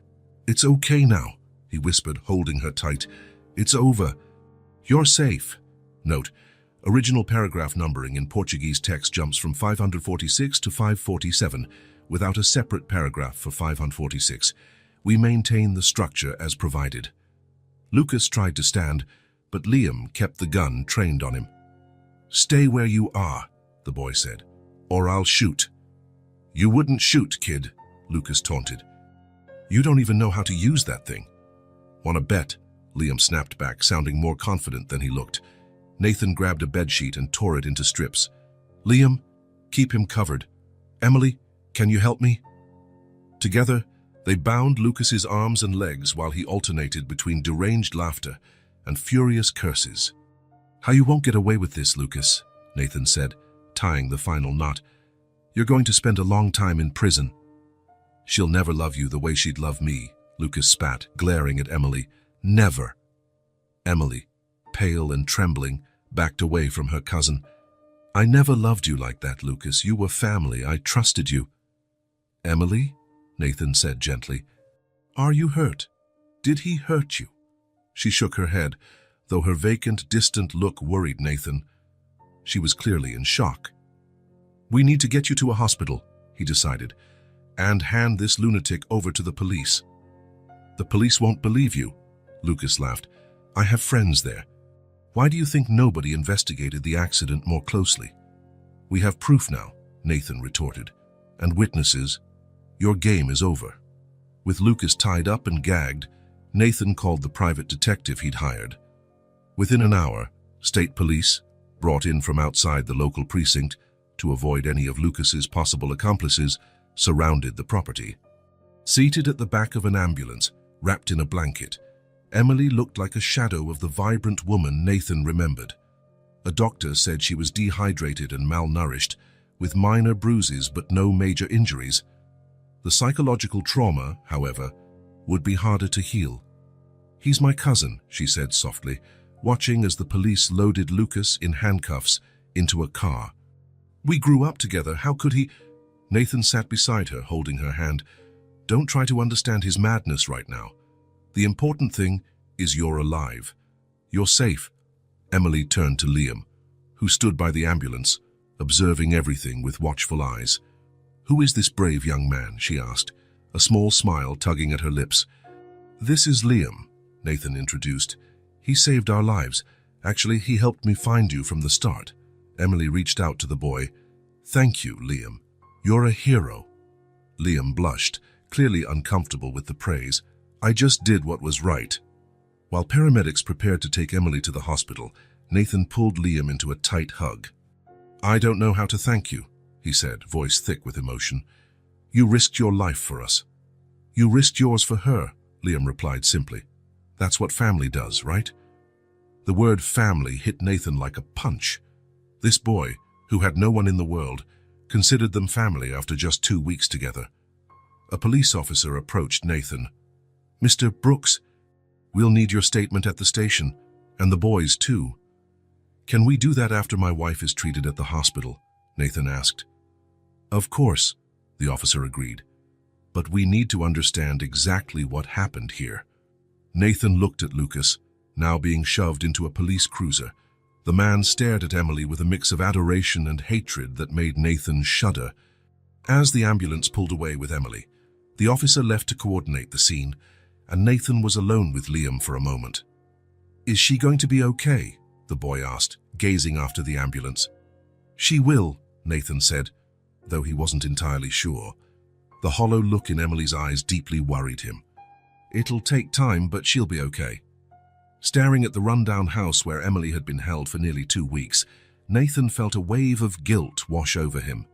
"It's okay now," he whispered, holding her tight. "It's over. You're safe." Note: original paragraph numbering in Portuguese text jumps from 546 to 547, without a separate paragraph for 546. We maintain the structure as provided. Lucas tried to stand, but Liam kept the gun trained on him. "Stay where you are," the boy said, "or I'll shoot." "You wouldn't shoot, kid," Lucas taunted. "You don't even know how to use that thing." "Want a bet?" Liam snapped back, sounding more confident than he looked. Nathan grabbed a bedsheet and tore it into strips. "Liam, keep him covered. Emily, can you help me?" Together, they bound Lucas's arms and legs while he alternated between deranged laughter and furious curses. "How you won't get away with this, Lucas," Nathan said, tying the final knot. "You're going to spend a long time in prison." "She'll never love you the way she'd love me," Lucas spat, glaring at Emily. "Never." Emily, pale and trembling, backed away from her cousin. "I never loved you like that, Lucas. You were family. I trusted you." "Emily?" Nathan said gently. "Are you hurt? Did he hurt you?" She shook her head, though her vacant, distant look worried Nathan. She was clearly in shock. "We need to get you to a hospital," he decided, "and hand this lunatic over to the police." "The police won't believe you," Lucas laughed. "I have friends there. Why do you think nobody investigated the accident more closely?" "We have proof now," Nathan retorted, "and witnesses. Your game is over." With Lucas tied up and gagged, Nathan called the private detective he'd hired. Within an hour, state police, brought in from outside the local precinct to avoid any of Lucas's possible accomplices, surrounded the property. Seated at the back of an ambulance, wrapped in a blanket, Emily looked like a shadow of the vibrant woman Nathan remembered. A doctor said she was dehydrated and malnourished, with minor bruises but no major injuries. The psychological trauma, however, would be harder to heal. "He's my cousin," she said softly, watching as the police loaded Lucas in handcuffs into a car. "We grew up together. How could he—" Nathan sat beside her, holding her hand. "Don't try to understand his madness right now. The important thing is you're alive. You're safe." Emily turned to Liam, who stood by the ambulance, observing everything with watchful eyes. "Who is this brave young man?" she asked, a small smile tugging at her lips. "This is Liam," Nathan introduced. "He saved our lives. Actually, he helped me find you from the start." Emily reached out to the boy. "Thank you, Liam. You're a hero." Liam blushed, clearly uncomfortable with the praise. "I just did what was right." While paramedics prepared to take Emily to the hospital, Nathan pulled Liam into a tight hug. "I don't know how to thank you," he said, voice thick with emotion. "You risked your life for us." "You risked yours for her," Liam replied simply. "That's what family does, right?" The word family hit Nathan like a punch. This boy, who had no one in the world, considered them family after just 2 weeks together. A police officer approached Nathan. "Mr. Brooks, we'll need your statement at the station, and the boys too." "Can we do that after my wife is treated at the hospital?" Nathan asked. "Of course," the officer agreed. "But we need to understand exactly what happened here." Nathan looked at Lucas, now being shoved into a police cruiser. The man stared at Emily with a mix of adoration and hatred that made Nathan shudder. As the ambulance pulled away with Emily, the officer left to coordinate the scene, and Nathan was alone with Liam for a moment. "Is she going to be okay?" the boy asked, gazing after the ambulance. "She will," Nathan said, though he wasn't entirely sure. The hollow look in Emily's eyes deeply worried him. "It'll take time, but she'll be okay." Staring at the rundown house where Emily had been held for nearly 2 weeks, Nathan felt a wave of guilt wash over him.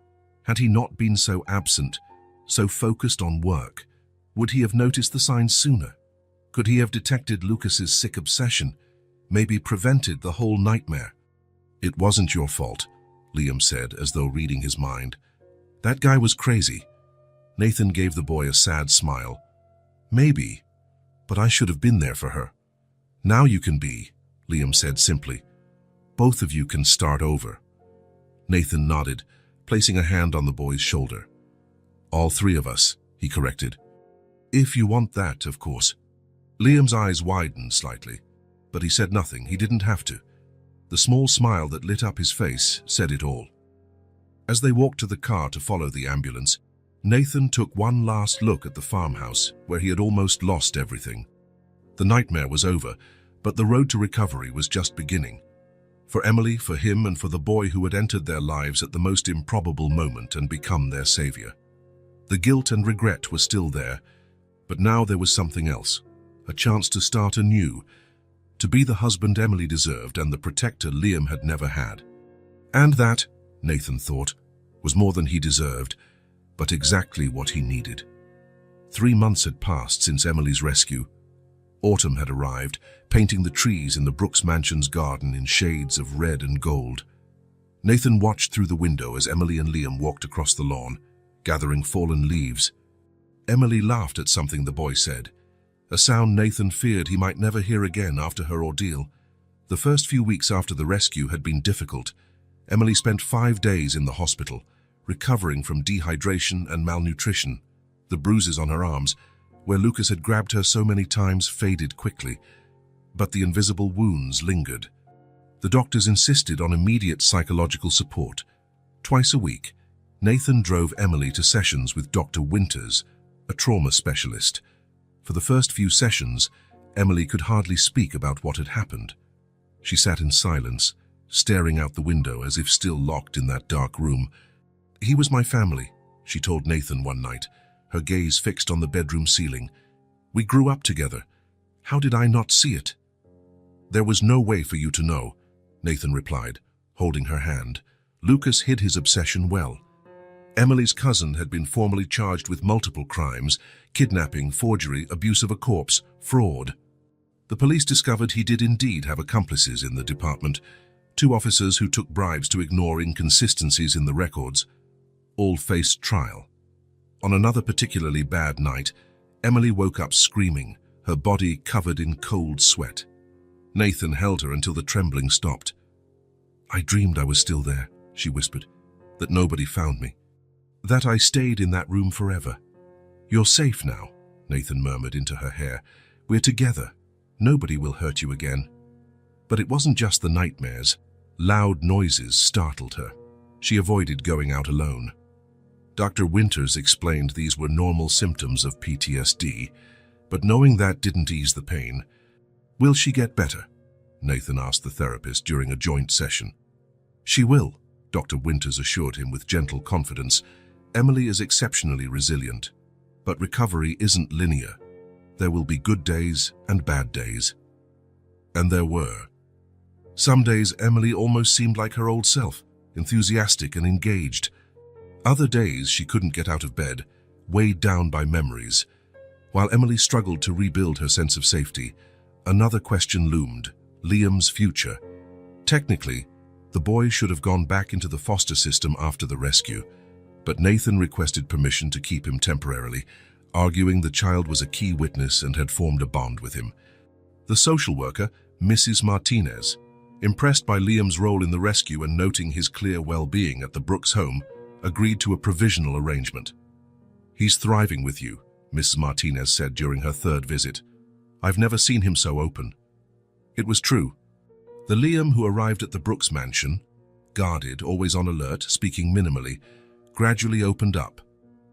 Had he not been so absent, so focused on work, would he have noticed the signs sooner? Could he have detected Lucas's sick obsession, maybe prevented the whole nightmare? "It wasn't your fault," Liam said, as though reading his mind. "That guy was crazy." Nathan gave the boy a sad smile. "Maybe, but I should have been there for her." "Now you can be," Liam said simply. "Both of you can start over." Nathan nodded, placing a hand on the boy's shoulder. "All 3 of us," he corrected. "If you want that, of course." Liam's eyes widened slightly, but he said nothing. He didn't have to. The small smile that lit up his face said it all. As they walked to the car to follow the ambulance, Nathan took one last look at the farmhouse where he had almost lost everything. The nightmare was over, but the road to recovery was just beginning. For Emily, for him, and for the boy who had entered their lives at the most improbable moment and become their savior. The guilt and regret were still there, but now there was something else, a chance to start anew, to be the husband Emily deserved and the protector Liam had never had. And that, Nathan thought, was more than he deserved, but exactly what he needed. 3 months had passed since Emily's rescue. Autumn had arrived, painting the trees in the Brooks mansion's garden in shades of red and gold. Nathan watched through the window as Emily and Liam walked across the lawn, gathering fallen leaves. Emily laughed at something the boy said, a sound Nathan feared he might never hear again after her ordeal. The first few weeks after the rescue had been difficult. Emily spent 5 days in the hospital, recovering from dehydration and malnutrition. The bruises on her arms, where Lucas had grabbed her so many times, faded quickly, but the invisible wounds lingered. The doctors insisted on immediate psychological support. Twice a week, Nathan drove Emily to sessions with Dr. Winters, a trauma specialist. For the first few sessions, Emily could hardly speak about what had happened. She sat in silence, staring out the window as if still locked in that dark room. "He was my family," she told Nathan one night, her gaze fixed on the bedroom ceiling. "We grew up together. How did I not see it?" "There was no way for you to know," Nathan replied, holding her hand. "Lucas hid his obsession well. Emily's cousin had been formally charged with multiple crimes: kidnapping, forgery, abuse of a corpse, fraud. The police discovered he did indeed have accomplices in the department, 2 officers who took bribes to ignore inconsistencies in the records. All faced trial. On another particularly bad night, Emily woke up screaming, her body covered in cold sweat. Nathan held her until the trembling stopped. "I dreamed I was still there," she whispered, "that nobody found me, that I stayed in that room forever." "You're safe now," Nathan murmured into her hair. "We're together. Nobody will hurt you again." But it wasn't just the nightmares. Loud noises startled her. She avoided going out alone. Dr. Winters explained these were normal symptoms of PTSD, but knowing that didn't ease the pain. "Will she get better?" Nathan asked the therapist during a joint session. "She will," Dr. Winters assured him with gentle confidence. "Emily is exceptionally resilient, but recovery isn't linear. There will be good days and bad days." And there were. Some days Emily almost seemed like her old self, enthusiastic and engaged. Other days she couldn't get out of bed, weighed down by memories. While Emily struggled to rebuild her sense of safety, another question loomed: Liam's future. Technically, the boy should have gone back into the foster system after the rescue, but Nathan requested permission to keep him temporarily, arguing the child was a key witness and had formed a bond with him. The social worker, Mrs. Martinez, impressed by Liam's role in the rescue and noting his clear well-being at the Brooks home, agreed to a provisional arrangement. "He's thriving with you," Mrs. Martinez said during her 3rd visit. "I've never seen him so open." It was true. The Liam who arrived at the Brooks mansion, guarded, always on alert, speaking minimally, gradually opened up.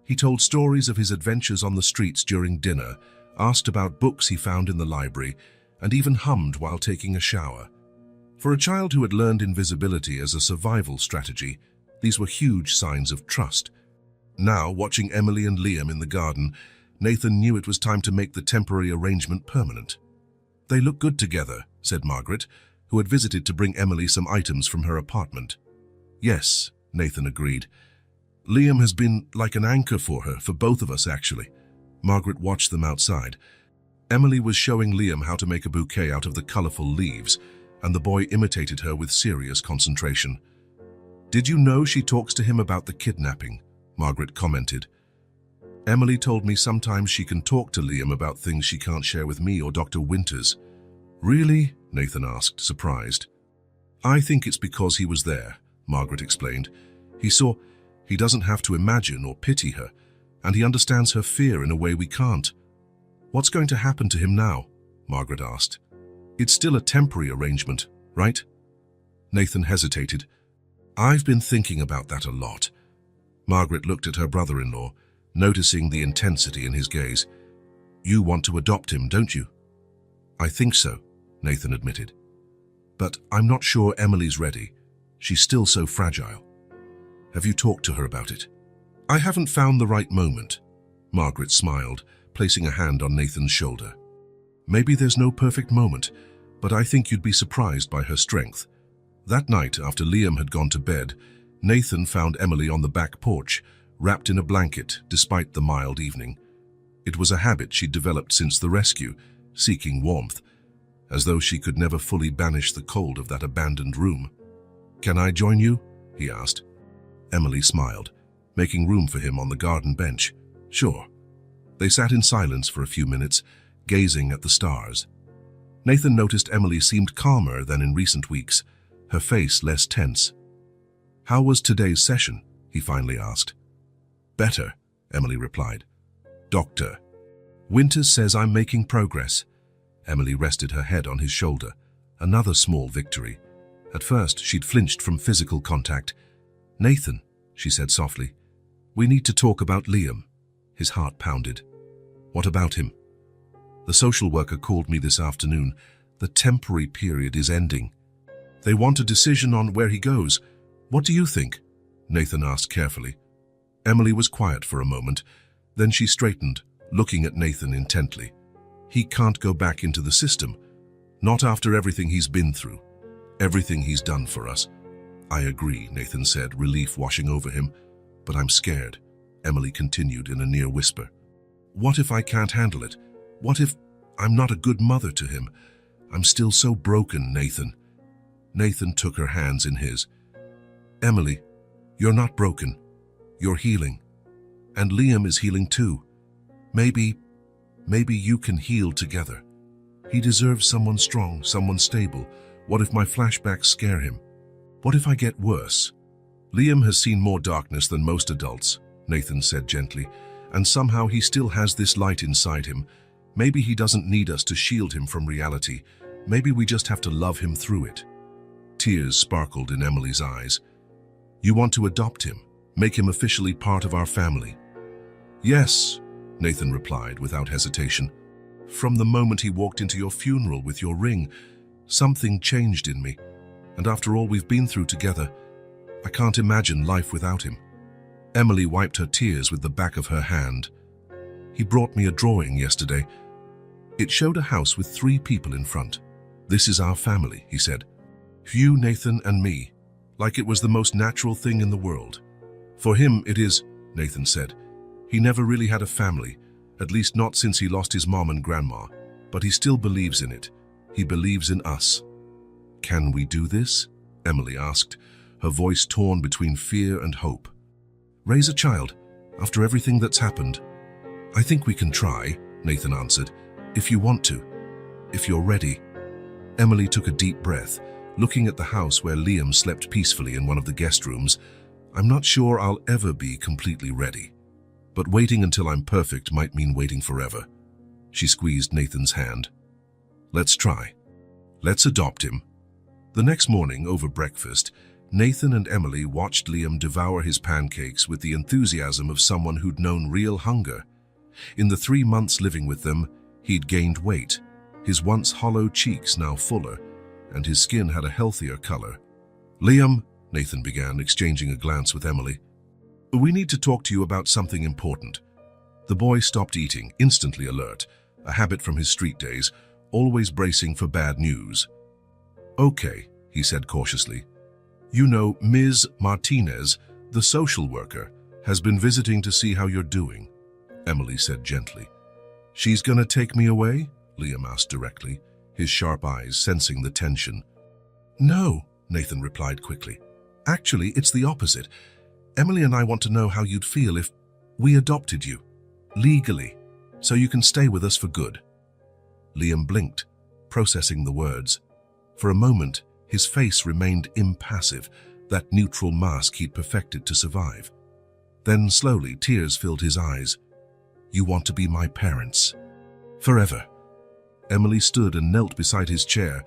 He told stories of his adventures on the streets during dinner, asked about books he found in the library, and even hummed while taking a shower. For a child who had learned invisibility as a survival strategy, these were huge signs of trust. Now, watching Emily and Liam in the garden, Nathan knew it was time to make the temporary arrangement permanent. "They look good together," said Margaret, who had visited to bring Emily some items from her apartment. "Yes," Nathan agreed. "Liam has been like an anchor for her, for both of us actually." Margaret watched them outside. Emily was showing Liam how to make a bouquet out of the colorful leaves, and the boy imitated her with serious concentration. "Did you know she talks to him about the kidnapping?" Margaret commented. "Emily told me sometimes she can talk to Liam about things she can't share with me or Dr. Winters." "Really?" Nathan asked, surprised. "I think it's because he was there," Margaret explained. He doesn't have to imagine or pity her, and he understands her fear in a way we can't." "What's going to happen to him now?" Margaret asked. "It's still a temporary arrangement, right?" Nathan hesitated. "I've been thinking about that a lot." Margaret looked at her brother-in-law, noticing the intensity in his gaze. "You want to adopt him, don't you?" "I think so," Nathan admitted. "But I'm not sure Emily's ready. She's still so fragile." "Have you talked to her about it?" "I haven't found the right moment." Margaret smiled, placing a hand on Nathan's shoulder. "Maybe there's no perfect moment, but I think you'd be surprised by her strength." That night, after Liam had gone to bed, Nathan found Emily on the back porch, wrapped in a blanket despite the mild evening. It was a habit she'd developed since the rescue, seeking warmth, as though she could never fully banish the cold of that abandoned room. "Can I join you?" he asked. Emily smiled, making room for him on the garden bench. "Sure." They sat in silence for a few minutes, gazing at the stars. Nathan noticed Emily seemed calmer than in recent weeks, her face less tense. "How was today's session?" he finally asked. "Better," Emily replied. "Doctor Winters says I'm making progress." Emily rested her head on his shoulder, another small victory. At first, she'd flinched from physical contact. "Nathan," she said softly, "we need to talk about Liam." His heart pounded. "What about him?" "The social worker called me this afternoon. The temporary period is ending. They want a decision on where he goes. What do you think?" Nathan asked carefully. Emily was quiet for a moment. Then she straightened, looking at Nathan intently. "He can't go back into the system. Not after everything he's been through. Everything he's done for us." "I agree," Nathan said, relief washing over him. "But I'm scared," Emily continued in a near whisper. "What if I can't handle it? What if I'm not a good mother to him? I'm still so broken, Nathan." Nathan took her hands in his. "Emily, you're not broken. You're healing. And Liam is healing too. Maybe you can heal together. He deserves someone strong, someone stable. What if my flashbacks scare him? What if I get worse?" "Liam has seen more darkness than most adults," Nathan said gently, "and somehow he still has this light inside him. Maybe he doesn't need us to shield him from reality. Maybe we just have to love him through it." Tears sparkled in Emily's eyes. "You want to adopt him, make him officially part of our family?" "Yes," Nathan replied without hesitation. "From the moment he walked into your funeral with your ring, something changed in me. And after all we've been through together, I can't imagine life without him." Emily wiped her tears with the back of her hand. "He brought me a drawing yesterday. It showed a house with 3 people in front. 'This is our family,' he said. 'You, Nathan, and me.' Like it was the most natural thing in the world." "For him it is," Nathan said. "He never really had a family, at least not since he lost his mom and grandma. But he still believes in it. He believes in us." "Can we do this?" Emily asked, her voice torn between fear and hope. "Raise a child, after everything that's happened?" "I think we can try," Nathan answered. "If you want to. If you're ready." Emily took a deep breath, looking at the house where Liam slept peacefully in one of the guest rooms. "I'm not sure I'll ever be completely ready. But waiting until I'm perfect might mean waiting forever." She squeezed Nathan's hand. "Let's try. Let's adopt him." The next morning, over breakfast, Nathan and Emily watched Liam devour his pancakes with the enthusiasm of someone who'd known real hunger. In the 3 months living with them, he'd gained weight. his once hollow cheeks now fuller, and his skin had a healthier color. "Liam," Nathan began, exchanging a glance with Emily, "we need to talk to you about something important." The boy stopped eating, instantly alert, a habit from his street days, always bracing for bad news. "Okay," he said cautiously. "You know, Ms. Martinez, the social worker, has been visiting to see how you're doing," Emily said gently. "She's gonna take me away?" Liam asked directly, his sharp eyes sensing the tension. "No," Nathan replied quickly. "Actually, it's the opposite. Emily and I want to know how you'd feel if we adopted you, legally, so you can stay with us for good." Liam blinked, processing the words. For a moment, his face remained impassive, that neutral mask he'd perfected to survive. Then slowly, tears filled his eyes. "You want to be my parents? Forever?" Emily stood and knelt beside his chair.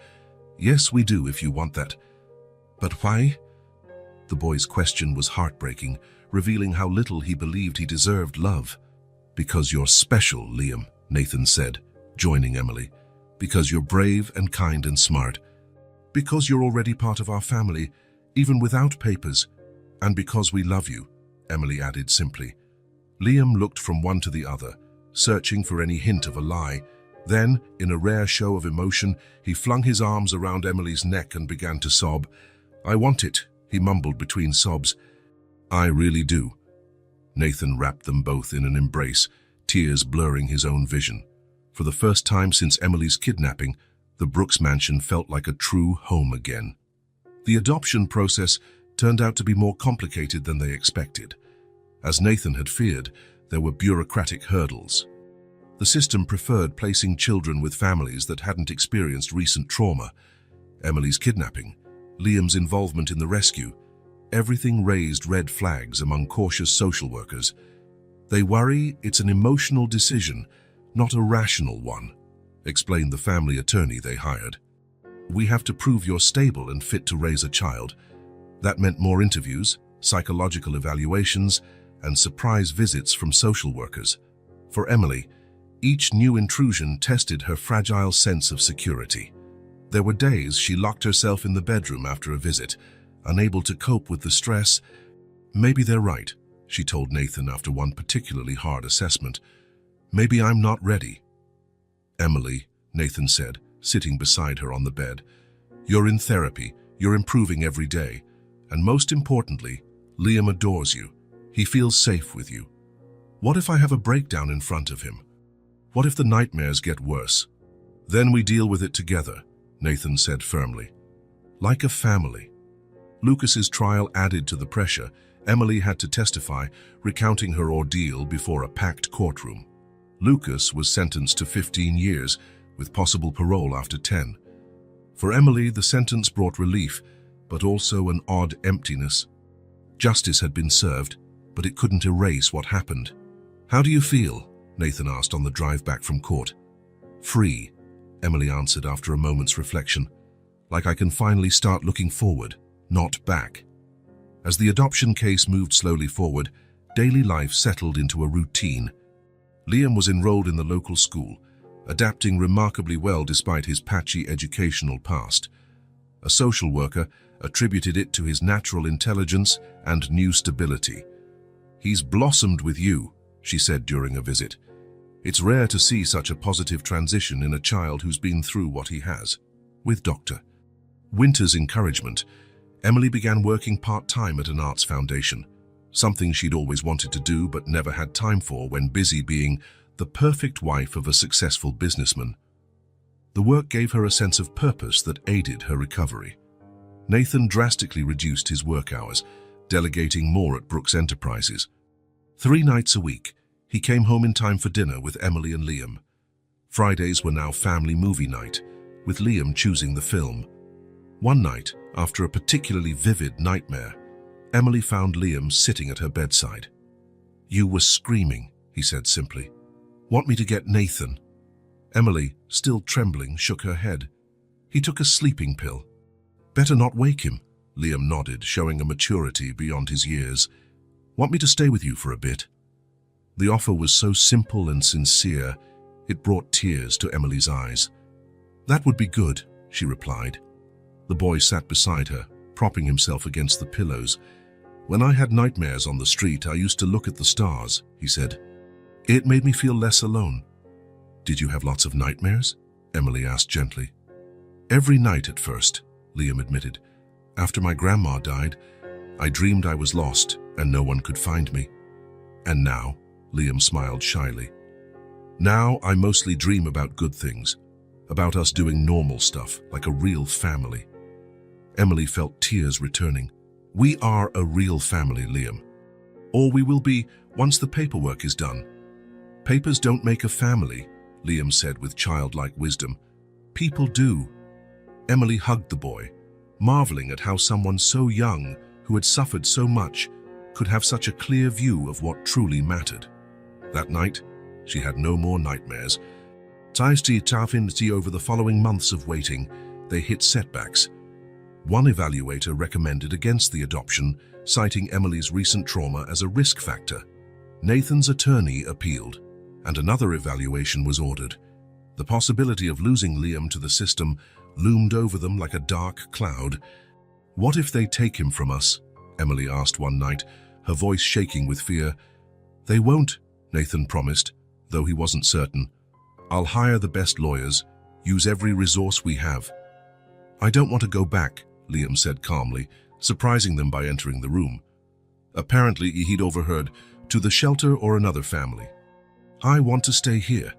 "Yes, we do, if you want that. But why?" The boy's question was heartbreaking, revealing how little he believed he deserved love. "Because you're special, Liam," Nathan said, joining Emily. "Because you're brave and kind and smart. Because you're already part of our family, even without papers. And because we love you," Emily added simply. Liam looked from one to the other, searching for any hint of a lie. Then, in a rare show of emotion, he flung his arms around Emily's neck and began to sob. "I want it," he mumbled between sobs. "I really do." Nathan wrapped them both in an embrace, tears blurring his own vision. For the first time since Emily's kidnapping, the Brooks mansion felt like a true home again. The adoption process turned out to be more complicated than they expected. As Nathan had feared, there were bureaucratic hurdles. The system preferred placing children with families that hadn't experienced recent trauma. Emily's kidnapping, Liam's involvement in the rescue, everything raised red flags among cautious social workers. "They worry it's an emotional decision, not a rational one," explained the family attorney they hired. "We have to prove you're stable and fit to raise a child." That meant more interviews, psychological evaluations, and surprise visits from social workers. For Emily, each new intrusion tested her fragile sense of security. There were days she locked herself in the bedroom after a visit, unable to cope with the stress. "Maybe they're right," she told Nathan after one particularly hard assessment. "Maybe I'm not ready." "Emily," Nathan said, sitting beside her on the bed, "you're in therapy, you're improving every day, and most importantly, Liam adores you. He feels safe with you. What if I have a breakdown in front of him? What if the nightmares get worse? Then we deal with it together," Nathan said firmly. "Like a family." Lucas's trial added to the pressure. Emily had to testify, recounting her ordeal before a packed courtroom. Lucas was sentenced to 15 years, with possible parole after 10. For Emily, the sentence brought relief, but also an odd emptiness. Justice had been served, but it couldn't erase what happened. "How do you feel?" Nathan asked on the drive back from court. "Free," Emily answered after a moment's reflection. "Like I can finally start looking forward, not back." As the adoption case moved slowly forward, daily life settled into a routine. Liam was enrolled in the local school, adapting remarkably well despite his patchy educational past. A social worker attributed it to his natural intelligence and new stability. "He's blossomed with you," she said during a visit. "It's rare to see such a positive transition in a child who's been through what he has." With Dr. Winter's encouragement, Emily began working part-time at an arts foundation, something she'd always wanted to do but never had time for when busy being the perfect wife of a successful businessman. The work gave her a sense of purpose that aided her recovery. Nathan drastically reduced his work hours, delegating more at Brooks Enterprises. 3 nights a week, he came home in time for dinner with Emily and Liam. Fridays were now family movie night, with Liam choosing the film. One night, after a particularly vivid nightmare, Emily found Liam sitting at her bedside. "You were screaming," he said simply. "Want me to get Nathan?" Emily, still trembling, shook her head. "He took a sleeping pill." "Better not wake him," Liam nodded, showing a maturity beyond his years. "Want me to stay with you for a bit?" The offer was so simple and sincere, it brought tears to Emily's eyes. That would be good, she replied. The boy sat beside her, propping himself against the pillows. When I had nightmares on the street, I used to look at the stars, he said. It made me feel less alone. Did you have lots of nightmares? Emily asked gently. Every night at first, Liam admitted. After my grandma died, I dreamed I was lost and no one could find me. And now, Liam smiled shyly. Now I mostly dream about good things, about us doing normal stuff, like a real family. Emily felt tears returning. We are a real family, Liam. Or we will be once the paperwork is done. Papers don't make a family, Liam said with childlike wisdom. People do. Emily hugged the boy, marveling at how someone so young, who had suffered so much, could have such a clear view of what truly mattered. That night, she had no more nightmares. Over the following months of waiting, they hit setbacks. One evaluator recommended against the adoption, citing Emily's recent trauma as a risk factor. Nathan's attorney appealed, and another evaluation was ordered. The possibility of losing Liam to the system loomed over them like a dark cloud. What if they take him from us? Emily asked one night, her voice shaking with fear. They won't, Nathan promised, though he wasn't certain. I'll hire the best lawyers, use every resource we have. I don't want to go back, Liam said calmly, surprising them by entering the room. Apparently, he'd overheard, to the shelter or another family. I want to stay here.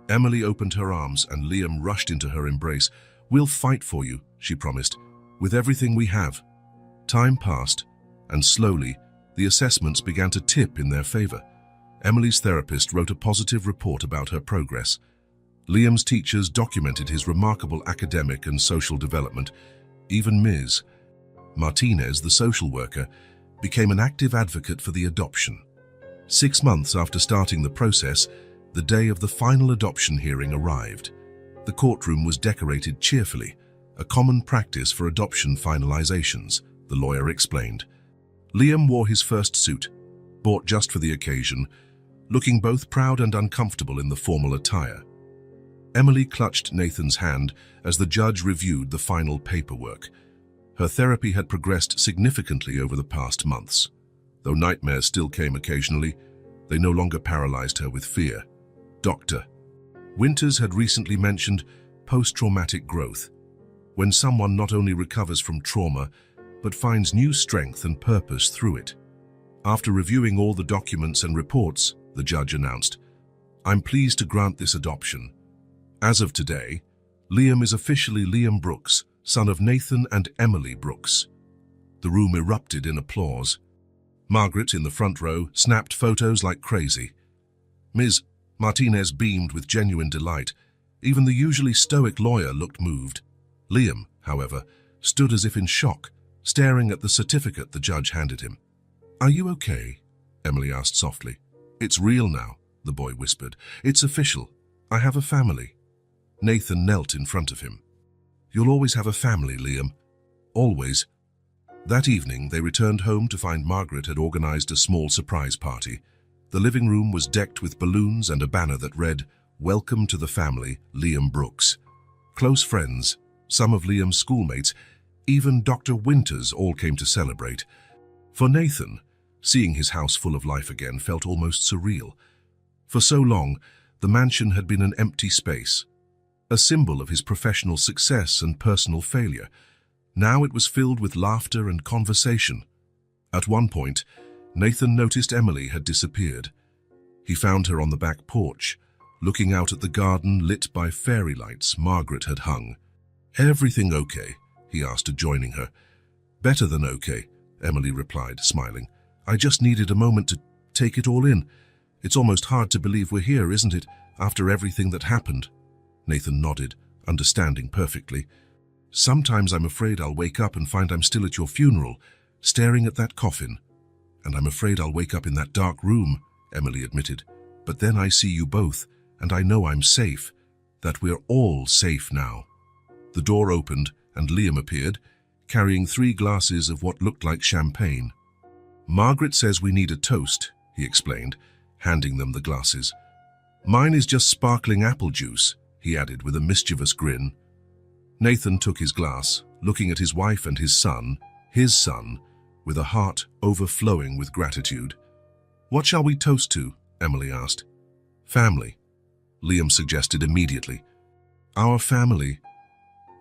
Emily opened her arms and Liam rushed into her embrace. We'll fight for you, she promised, with everything we have. Time passed, and slowly, the assessments began to tip in their favor. Emily's therapist wrote a positive report about her progress. Liam's teachers documented his remarkable academic and social development. Even Ms. Martinez, the social worker, became an active advocate for the adoption. 6 months after starting the process, the day of the final adoption hearing arrived. The courtroom was decorated cheerfully, a common practice for adoption finalizations, the lawyer explained. Liam wore his first suit, bought just for the occasion, looking both proud and uncomfortable in the formal attire. Emily clutched Nathan's hand as the judge reviewed the final paperwork. Her therapy had progressed significantly over the past months. Though nightmares still came occasionally, they no longer paralyzed her with fear. Dr. Winters had recently mentioned post-traumatic growth, when someone not only recovers from trauma, but finds new strength and purpose through it. After reviewing all the documents and reports, the judge announced, I'm pleased to grant this adoption. As of today, Liam is officially Liam Brooks, son of Nathan and Emily Brooks. The room erupted in applause. Margaret, in the front row, snapped photos like crazy. Ms. Martinez beamed with genuine delight. Even the usually stoic lawyer looked moved. Liam, however, stood as if in shock, staring at the certificate the judge handed him. Are you okay? Emily asked softly. It's real now, the boy whispered. It's official. I have a family. Nathan knelt in front of him. You'll always have a family, Liam. Always. That evening, they returned home to find Margaret had organized a small surprise party. The living room was decked with balloons and a banner that read, Welcome to the family, Liam Brooks. Close friends, some of Liam's schoolmates, even Dr. Winters all came to celebrate. For Nathan, seeing his house full of life again felt almost surreal. For so long, the mansion had been an empty space, a symbol of his professional success and personal failure. Now it was filled with laughter and conversation. At one point, Nathan noticed Emily had disappeared. He found her on the back porch, looking out at the garden lit by fairy lights Margaret had hung. Everything okay? He asked, joining her. Better than okay, Emily replied, smiling. I just needed a moment to take it all in. It's almost hard to believe we're here, isn't it, after everything that happened? Nathan nodded, understanding perfectly. Sometimes I'm afraid I'll wake up and find I'm still at your funeral, staring at that coffin. And I'm afraid I'll wake up in that dark room, Emily admitted. But then I see you both, and I know I'm safe, that we're all safe now. The door opened, and Liam appeared, carrying 3 glasses of what looked like champagne. Margaret says we need a toast, he explained, handing them the glasses. Mine is just sparkling apple juice, he added with a mischievous grin. Nathan took his glass, looking at his wife and his son, with a heart overflowing with gratitude. "What shall we toast to?" Emily asked. "Family," Liam suggested immediately. "Our family."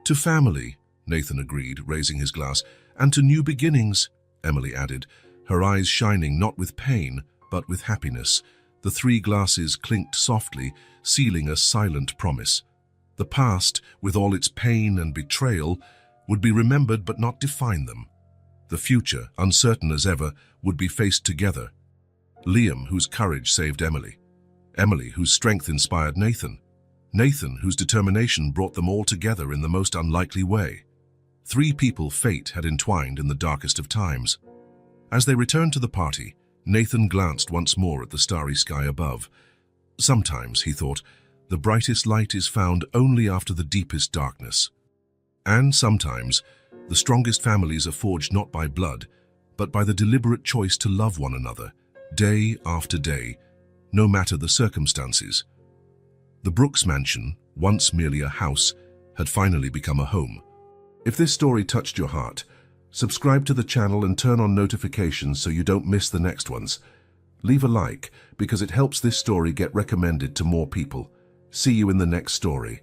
"To family," Nathan agreed, raising his glass. "And to new beginnings," Emily added, her eyes shining not with pain, but with happiness. The three glasses clinked softly, sealing a silent promise. The past, with all its pain and betrayal, would be remembered but not define them. The future, uncertain as ever, would be faced together. Liam, whose courage saved Emily. Emily, whose strength inspired Nathan. Nathan, whose determination brought them all together in the most unlikely way. Three people fate had entwined in the darkest of times. As they returned to the party, Nathan glanced once more at the starry sky above. Sometimes, he thought, the brightest light is found only after the deepest darkness. And sometimes, the strongest families are forged not by blood, but by the deliberate choice to love one another, day after day, no matter the circumstances. The Brooks mansion, once merely a house, had finally become a home. If this story touched your heart, subscribe to the channel and turn on notifications so you don't miss the next ones. Leave a like because it helps this story get recommended to more people. See you in the next story.